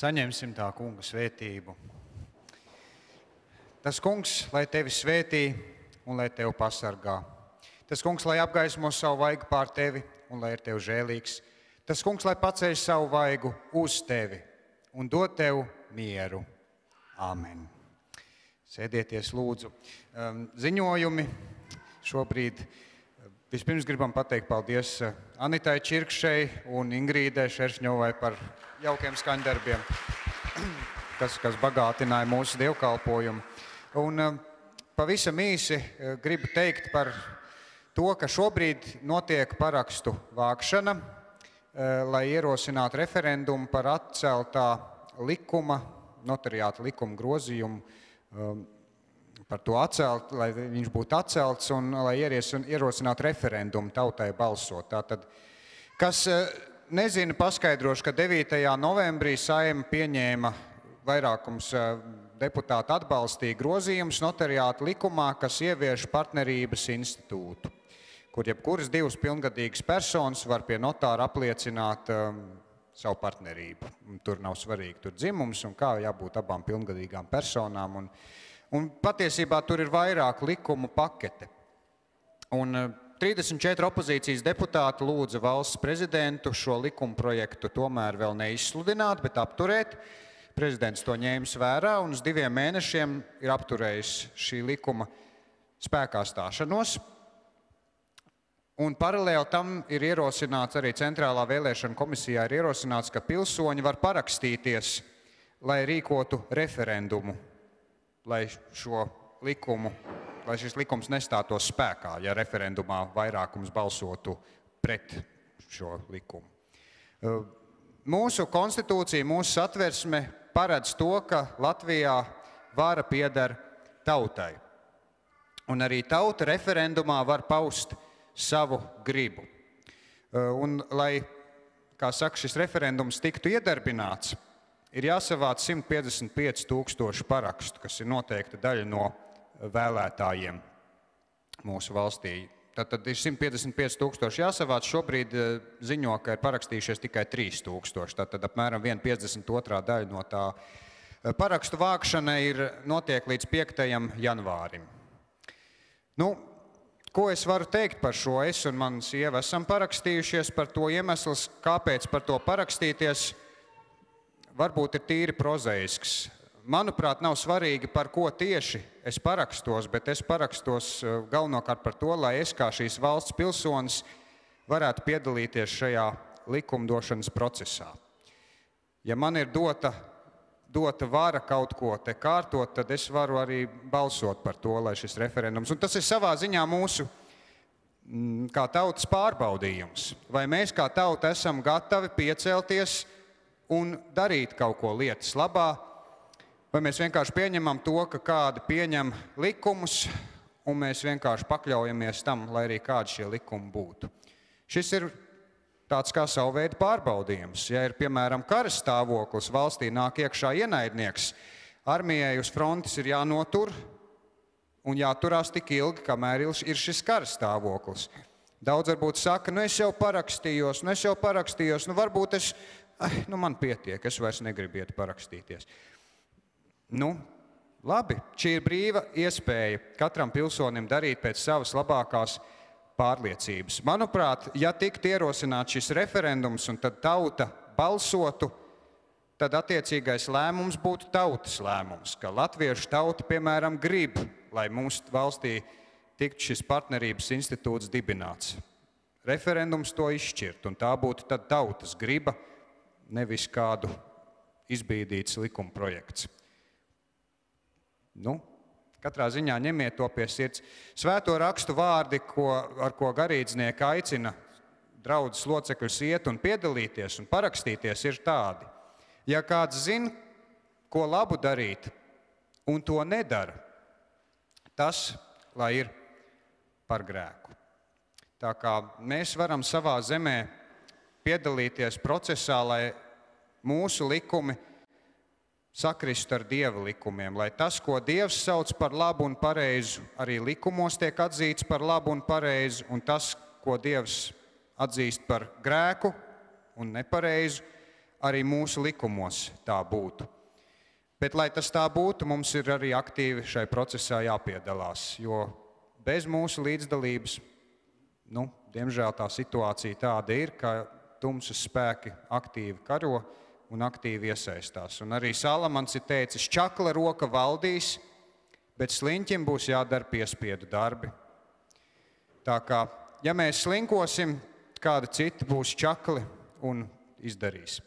Saņemsim tā kunga svētību. Tas kungs, lai tevi svētī un lai tevi pasargā. Tas kungs, lai apgaismo savu vaigu pār tevi un lai ir tev žēlīgs. Tas kungs, lai paceļ savu vaigu uz tevi un dod tev mieru. Āmen. Sēdieties, lūdzu. Ziņojumi šobrīd. Vispirms gribam pateikt paldies Anitai Čirkšai un Ingrīdai Šeršņovai par jaukiem skaņdarbiem, kas bagātināja mūsu dievkalpojumu. Un pavisam īsi gribu teikt par to, ka šobrīd notiek parakstu vākšana, lai ierosinātu referendumu par atceltā likuma, notariāta likuma grozījumu, par to atcelt, lai viņš būtu atcelts un lai ierosinātu referendumu tautai balsot. Tātad, kas nezina, paskaidrošu, ka 9. novembrī Saeima pieņēma vairākums deputāti atbalstīja grozījumus notariāta likumā, kas ievieš partnerības institūtu, kur jebkuras divas pilngadīgas personas var pie notāra apliecināt savu partnerību. Tur nav svarīgi tur dzimums un kā jābūt abām pilngadīgām personām. Un patiesībā tur ir vairāk likumu pakete. Un 34 opozīcijas deputāti lūdza valsts prezidentu šo likuma projektu tomēr vēl neizsludināt, bet apturēt. Prezidents to ņēmis vērā un uz 2 mēnešiem ir apturējis šī likuma spēkā stāšanos. Un paralēli tam ir ierosināts, arī Centrālā vēlēšana komisijā ir ierosināts, ka pilsoņi var parakstīties, lai rīkotu referendumu, lai šis likums nestātos spēkā, ja referendumā vairākums balsotu pret šo likumu. Mūsu konstitūcija, mūsu satversme paredz to, ka Latvijā vara pieder tautai. Un arī tauta referendumā var paust savu gribu. Un, lai, kā saka, šis referendums tiktu iedarbināts, ir jāsavāc 155,000 parakstu, kas ir noteikta daļa no vēlētājiem mūsu valstī. Tad ir 155,000 jāsavāc, šobrīd ziņo, ka ir parakstījušies tikai 3,000. Tad apmēram 1,52 daļa no tā parakstu vākšana notiek līdz 5. janvārim. Ko es varu teikt par šo? Es un mana sieva esam parakstījušies par to iemesls, kāpēc par to parakstīties, varbūt ir tīri prozaisks. Manuprāt, nav svarīgi, par ko tieši es parakstos, bet es parakstos galvenokārt par to, lai es kā šīs valsts pilsonis varētu piedalīties šajā likumdošanas procesā. Ja man ir dota vara kaut ko te kārtot, tad es varu arī balsot par to, lai šis referendums. Un tas ir savā ziņā mūsu kā tautas pārbaudījums. Vai mēs kā tauta esam gatavi piecelties un darīt kaut ko lietas labā, vai mēs vienkārši pieņemam to, ka kādi pieņem likumus, un mēs vienkārši pakļaujamies tam, lai arī kādi šie likumi būtu. Šis ir tāds kā savu veidu pārbaudījums. Ja ir, piemēram, kara stāvoklis, valstī nāk iekšā ienaidnieks, armijai uz frontes ir jānotur un jāturās tik ilgi, kamēr ir šis kara stāvoklis. Daudz varbūt saka, es jau parakstījos, varbūt man pietiek, es vairs negribu iet parakstīties. Labi, šī ir brīva iespēja katram pilsonim darīt pēc savas labākās pārliecības. Manuprāt, ja tiktu ierosināts šis referendums un tad tauta balsotu, tad attiecīgais lēmums būtu tautas lēmums, ka latviešu tauta, piemēram, grib, lai mūsu valstī tiktu šis partnerības institūts dibināts. Referendums to izšķirt, un tā būtu tad tautas griba, nevis kādu izbīdīts likuma projekts. Katrā ziņā ņemiet to pie sirds. Svēto rakstu vārdi, ar ko garīdznieki aicina draudzes locekļus iet un piedalīties un parakstīties, ir tādi. Ja kāds zina, ko labu darīt un to nedara, tas, lai ir par grēku. Tā kā mēs varam savā zemē piedalīties procesā, lai mūsu likumi sakrist ar Dieva likumiem, lai tas, ko Dievs sauc par labu un pareizu, arī likumos tiek atzīts par labu un pareizu, un tas, ko Dievs atzīst par grēku un nepareizu, arī mūsu likumos tā būtu. Bet, lai tas tā būtu, mums ir arī aktīvi šai procesā jāpiedalās, jo bez mūsu līdzdalības, diemžēl tā situācija tāda ir, ka tumsas spēki aktīvi karo un aktīvi iesaistās. Un arī Salamans ir teicis, čakla roka valdīs, bet sliņķim būs jādara piespiedu darbi. Tā kā, ja mēs slinkosim, kādi citi būs čakli un izdarīs.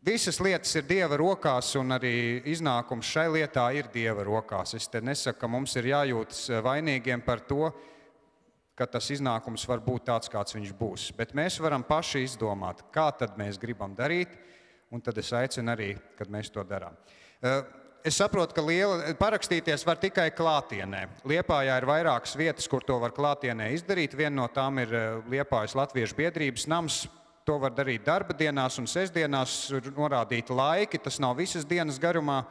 Visas lietas ir Dieva rokās, un arī iznākums šai lietā ir Dieva rokās. Es te nesaku, ka mums ir jājūtas vainīgiem par to, ka tas iznākums var būt tāds, kāds viņš būs. Bet mēs varam paši izdomāt, kā tad mēs gribam darīt, un tad es aicinu arī, kad mēs to darām. Es saprotu, ka parakstīties var tikai klātienē. Liepājā ir vairākas vietas, kur to var klātienē izdarīt. Viena no tām ir Liepājas Latviešu biedrības nams. To var darīt darba dienās un sestdienās, norādīt laiki, tas nav visas dienas garumā.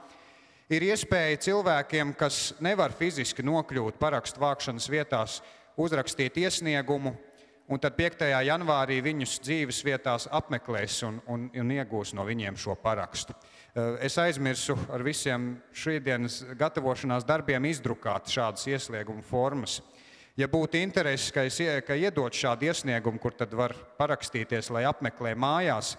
Ir iespēja cilvēkiem, kas nevar fiziski nokļūt parakstu vākšanas vietās, uzrakstīt iesniegumu, un tad 5. janvārī viņus dzīves vietās apmeklēs un iegūs no viņiem šo parakstu. Es aizmirsu ar visiem šīdienas gatavošanās darbiem izdrukāt šādas ieslēguma formas. Ja būtu interesi, ka iedot šādu iesniegumu, kur tad var parakstīties, lai apmeklē mājās,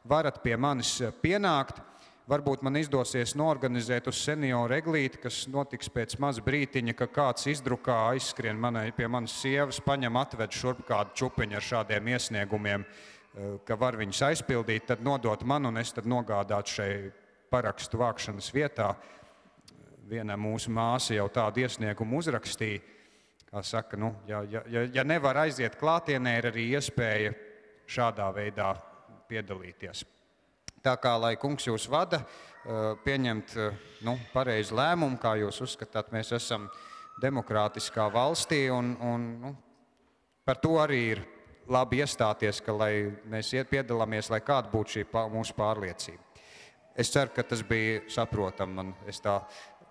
varat pie manis pienākt. Varbūt man izdosies norganizēt uz senioru eglīti, kas notiks pēc maza brītiņa, ka kāds izdrukā aizskrien pie manas sievas, paņem atved šurp kādu čupiņu ar šādiem iesniegumiem, ka var viņus aizpildīt, tad nodot man un es tad nogādātu šai parakstu vākšanas vietā. Viena mūsu māsa jau tādu iesniegumu uzrakstīja. Kā saka, ja nevar aiziet klātienē, ir arī iespēja šādā veidā piedalīties. Tā kā, lai kungs jūs vada, pieņemt pareizu lēmumu, kā jūs uzskatāt, mēs esam demokrātiskā valstī, un par to arī ir labi iestāties, ka lai mēs piedalāmies, lai kāda būtu šī mūsu pārliecība. Es ceru, ka tas bija saprotam, man es tā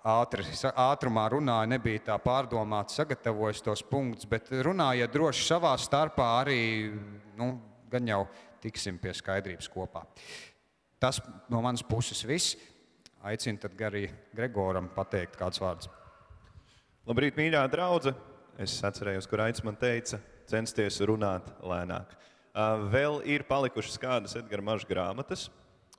ātrumā runāju, nebija tā pārdomāts, sagatavojis tos punktus, bet runājiet droši savā starpā arī, gan jau tiksim pie skaidrības kopā. Tas no manas puses viss. Aicinu tad arī Gregoram pateikt kāds vārds. Labrīt, mīļā draudze. Es atcerējos, kur Aits man teica, censties runāt lēnāk. Vēl ir palikušas kādas Edgara Maža grāmatas.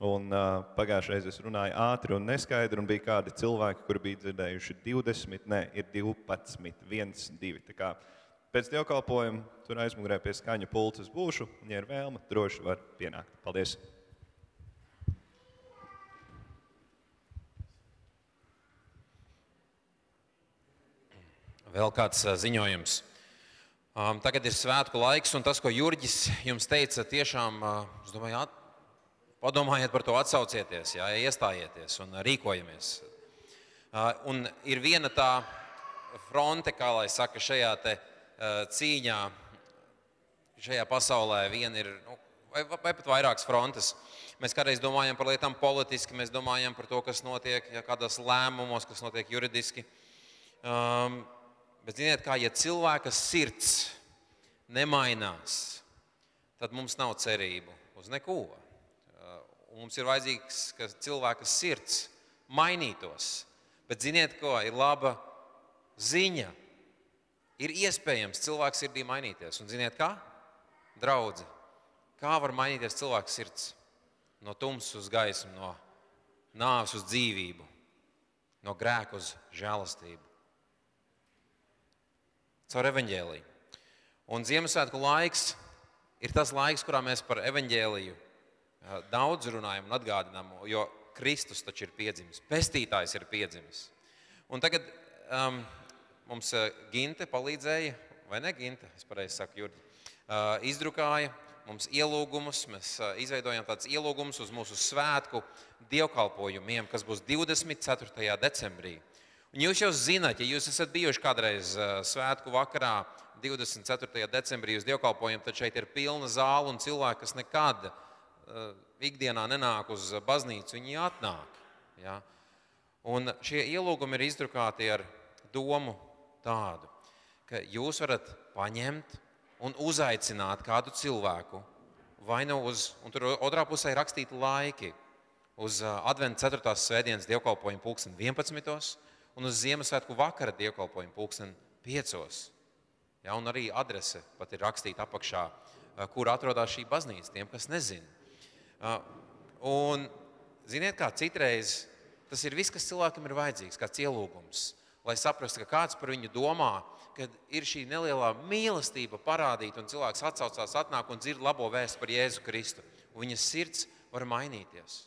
Un pagājušreiz es runāju ātri un neskaidri, un bija kādi cilvēki, kuri bija dzirdējuši 20, ir 12, 1, 2. Tā kā pēc dievkalpojuma tur aizmugurē pie skaņa pulces būšu, un, ja ir vēlme, droši var pienākt. Paldies! Vēl kāds ziņojums. Tagad ir svētku laiks, un tas, ko Jurģis jums teica, tiešām, es domāju, padomājiet par to, atsaucieties, iestājieties un rīkojamies. Un ir viena tā fronte, kā lai saka, šajā te cīņā, šajā pasaulē viena ir, vai pat vairākas frontes. Mēs kādreiz domājam par lietām politiski, mēs domājam par to, kas notiek, kādās lēmumos, kas notiek juridiski. Bet ziniet kā, ja cilvēka sirds nemainās, tad mums nav cerību uz neko. Mums ir vajadzīgs, ka cilvēka sirds mainītos. Bet ziniet ko, ir laba ziņa. Ir iespējams cilvēks sirdī mainīties. Un ziniet kā? Draudzi, kā var mainīties cilvēka sirds? No tumsas uz gaismu, no nāves uz dzīvību, no grēka uz žēlastību. Caur evaņģēliju. Un Ziemassvētku laiks ir tas laiks, kurā mēs par evaņģēliju daudz runājam un atgādinām, jo Kristus taču ir piedzimis, pestītājs ir piedzimis. Un tagad mums Ginte palīdzēja, vai ne Ginte, es pareizi saku, Jurģi, izdrukāja mums ielūgumus, mēs izveidojam tāds ielūgumus uz mūsu svētku dievkalpojumiem, kas būs 24. decembrī. Un jūs jau zināt, ja jūs esat bijuši kādreiz svētku vakarā 24. decembrī uz dievkalpojumu, tad šeit ir pilna zāle un cilvēki, kas nekad ikdienā nenāk uz baznīcu, viņi atnāk. Ja? Un šie ielūgumi ir izdrukāti ar domu tādu, ka jūs varat paņemt un uzaicināt kādu cilvēku vai nu un tur otrā pusē ir rakstīti laiki. Uz adventa 4. svētdienas dievkalpojumu pulksten 11. un uz Ziemassvētku vakara dievkalpojumu pulksten 5. Ja, un arī adrese pat ir rakstīta apakšā, kur atrodas šī baznīca, tiem, kas nezina. Un ziniet kā, citreiz tas ir viss, kas cilvēkam ir vajadzīgs, kāds ielūgums, lai saprastu, ka kāds par viņu domā, kad ir šī nelielā mīlestība parādīta un cilvēks atsaucās, atnāk un dzird labo vēstu par Jēzu Kristu. Un viņas sirds var mainīties.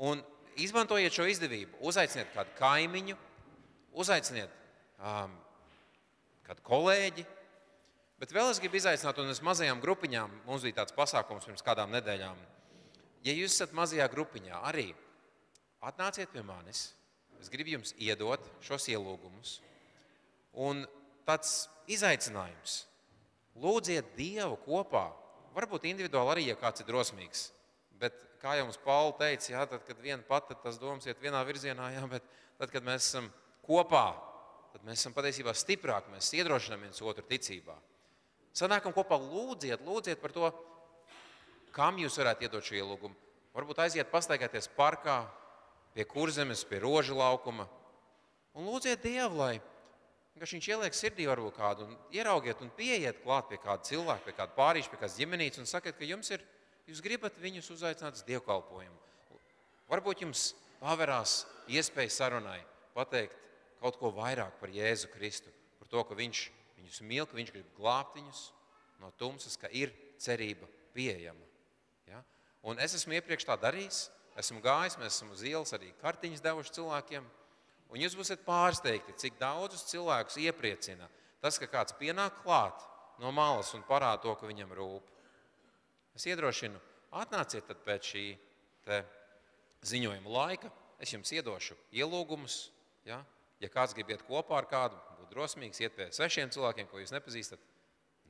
Un izmantojiet šo izdevību, uzaiciniet kādu kaimiņu, uzaiciniet kādu kolēģi, bet vēl es gribu izaicināt, un es mazajām grupiņām, mums bija tāds pasākums pirms kādām nedēļām, ja jūs esat mazajā grupiņā, arī atnāciet pie manis, es gribu jums iedot šos ielūgumus, un tāds izaicinājums, lūdziet Dievu kopā, varbūt individuāli arī, ja kāds ir drosmīgs, bet kā jau mums Paula teica, jā, tad, kad viena pat, tad tas domas iet vienā virzienā, jā, bet tad, kad mēs esam kopā, tad mēs esam patiesībā stiprāki, mēs iedrošinām viens otru ticībā. Sanākam kopā, lūdziet par to, kam jūs varētu iedot šo ielūgumu. Varbūt aiziet pastaigāties parkā, pie Kurzemes, pie Rožu laukuma, un lūdziet Dievu, lai viņš ieliek sirdī varbūt kādu, un ieraugiet un pieiet klāt pie kāda cilvēka, pie kāda pārīša, pie kādas ģimenītes, un sakiet, ka jūs gribat viņus uzaicināt uz dievkalpojumu. Varbūt jums paverās iespēja sarunai pateikt kaut ko vairāk par Jēzu Kristu, par to, ka viņš viņus mīl, ka viņš grib glābt viņus no tumsas, ka ir cerība pieejama. Ja? Un es esmu iepriekš tā darījis, esmu gājis, mēs esam uz ielas arī kartiņas devuši cilvēkiem, un jūs būsiet pārsteigti, cik daudzus cilvēkus iepriecina tas, ka kāds pienāk klāt no malas un parāda to, ka viņam rūp. Es iedrošinu, atnāciet tad pēc šī ziņojuma laika, es jums iedošu ielūgumus, ja? Ja kāds grib iet kopā ar kādu, būt drosmīgs, iet pie svešiem cilvēkiem, ko jūs nepazīstat,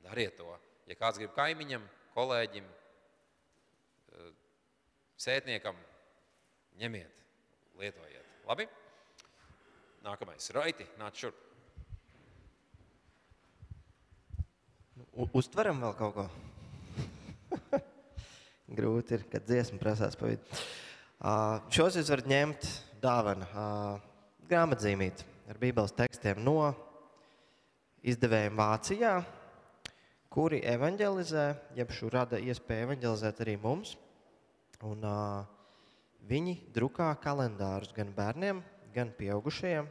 dariet to. Ja kāds grib kaimiņam, kolēģim, sētniekam, ņemiet, lietojiet. Labi? Nākamais. Raiti, nāc šurp. Uztveram vēl kaut ko? Grūti ir, kad dziesma prasās pa vidu. Šos jūs varat ņemt dāvana grāmatzīmīt ar bībeles tekstiem no izdevējiem Vācijā, kuri evanģelizē, jeb šo rada iespēju evanģelizēt arī mums. Un viņi drukā kalendārus gan bērniem, gan pieaugušajiem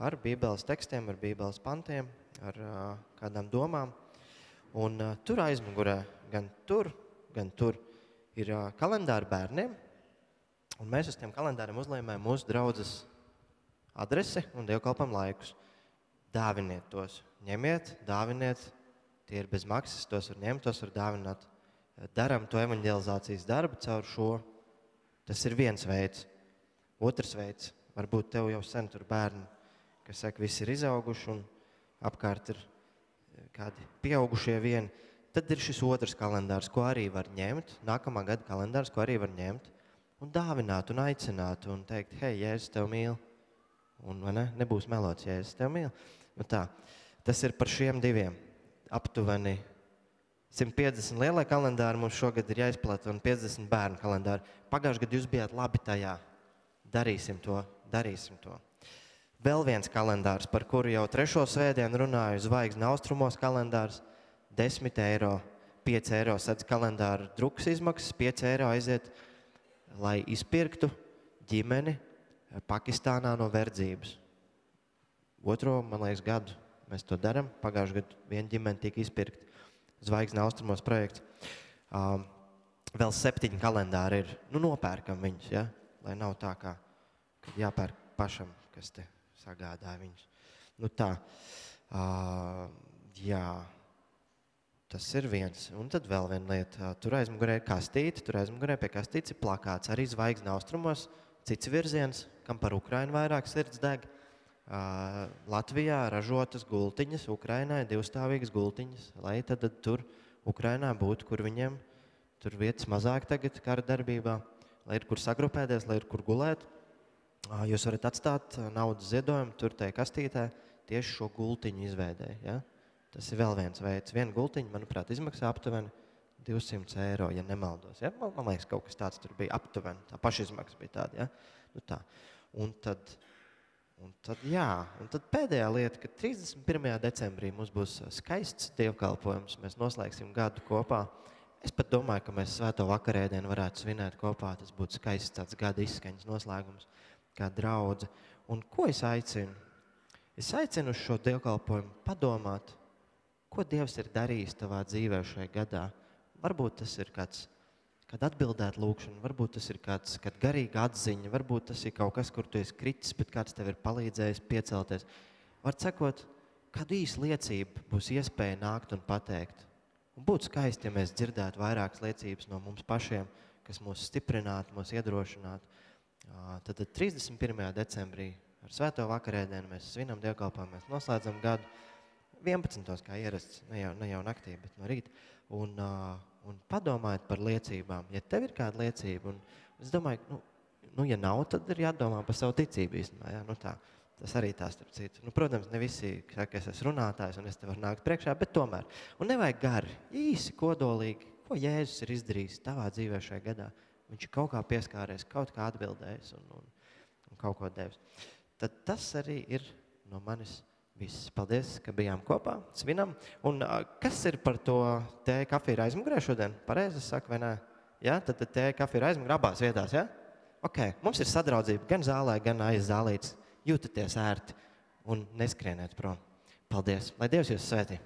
ar bībeles tekstiem, ar bībeles pantiem, ar kādām domām. Un tur aizmugurē, gan tur ir kalendāri bērniem, un mēs uz tiem kalendāriem uzlēmējam mūsu draudzes adresi un dievkalpam laikus. Dāviniet tos, ņemiet, dāviniet, tie ir bez maksas, tos var ņemt, tos var dāvināt. Daram to evanģelizācijas darbu caur šo. Tas ir viens veids. Otrs veids, varbūt tev jau sen tur bērni, kas saka, visi ir izauguši un apkārt ir kādi pieaugušie vieni. Tad ir šis otrs kalendārs, ko arī var ņemt, nākamā gada kalendārs, ko arī var ņemt un dāvināt un aicināt un teikt, hei, Jēzus tev mīl. Un nebūs melots, Jēzus tev mīl. Nu tā, tas ir par šiem diviem. Aptuveni 150 lielie kalendāri mums šogad ir jāizplata un 50 bērnu kalendāri. Pagājušajā gadā jūs bijāt labi tajā. Darīsim to. Vēl viens kalendārs, par kuru jau 3. svētdienu runāju, Zvaigzne austrumos kalendārs, 10 eiro, 5 eiro sadz kalendāru drukas izmaksas, 5 eiro aiziet, lai izpirktu ģimeni Pakistānā no verdzības. 2. man liekas, gadu mēs to daram. Pagājušajā gadu viena ģimene tika izpirkta. Zvaigzne austrumos projekts. Vēl 7 kalendāri ir. Nopērkam viņus, ja? Lai nav tā, kā kad jāpērk pašam, kas te sagādāja viņus. Tā. Jā. Tas ir viens. Un tad vēl viena lieta. Tur aizmugurē ir kastīte. Tur aizmugurē pie kastītes ir plakāts. Arī Zvaigzne austrumos. Cits virziens, kam par Ukrainu vairāk sirds deg. Latvijā ražotas gultiņas, Ukrainai 2-stāvīgas gultiņas, lai tad tur Ukrainā būtu, kur viņiem tur vietas mazāk tagad kara darbībā, lai ir kur sagrupēties, lai ir kur gulēt. Jūs varat atstāt naudas ziedojumu tur tajā kastītē tieši šo gultiņu izveidē. Ja? Tas ir vēl viens veids. Viena gultiņa, manuprāt, izmaksā aptuveni 200 eiro, ja nemaldos. Ja? Man liekas, kaut kas tāds tur bija aptuveni. Tā pašizmaksa bija tāda. Ja? Nu tā. Un tad pēdējā lieta, ka 31. decembrī mums būs skaists dievkalpojums. Mēs noslēgsim gadu kopā. Es pat domāju, ka mēs svēto vakarēdienu varētu svinēt kopā. Tas būtu skaists tāds gada izskaņas noslēgums, kā draudze. Un ko es aicinu? Es aicinu uz šo dievkalpojumu padomāt, ko Dievs ir darījis tavā dzīvē šajā gadā. Varbūt tas ir kāda atbildēta lūkšana, varbūt tas ir kāda garīga atziņa, varbūt tas ir kaut kas, kur tu esi kritis, bet kāds tev ir palīdzējis piecelties. Var sakot, kādu īsu liecību būs iespēja nākt un pateikt. Un būtu skaisti, ja mēs dzirdētu vairākas liecības no mums pašiem, kas mūs stiprinātu, mūs iedrošinātu. Tad 31. decembrī ar svēto vakarēdienu mēs svinam dievkalpojumu, mēs noslēdzam gadu 11. kā ierasts, ne jau naktī, bet no rīta. Un padomājiet par liecībām. Ja tev ir kāda liecība, un es domāju, ja nav, tad ir jādomā par savu ticību īstenībā. Ja? Tā, tas arī tā starp citu. Protams, ne visi saka, es esmu runātājs un es te varu nākt priekšā, bet tomēr. Un nevajag gari, īsi, kodolīgi, ko Jēzus ir izdarījis tavā dzīvē šajā gadā. Viņš ir kaut kā pieskāries, kaut kā atbildējis un kaut ko devis. Tad tas arī ir no manis viss. Paldies, ka bijām kopā, svinam. Un kas ir par to tēju kafiju ir aizmugurē šodien? Pareizi es saku, vai nē? Ja? Tad tēju kafiju ir aizmugurē abās vietās, ja? Ok, mums ir sadraudzība gan zālē, gan aiz zālītes. Jūtaties ērti un neskrieniet prom. Paldies, lai Dievs jūs svētī.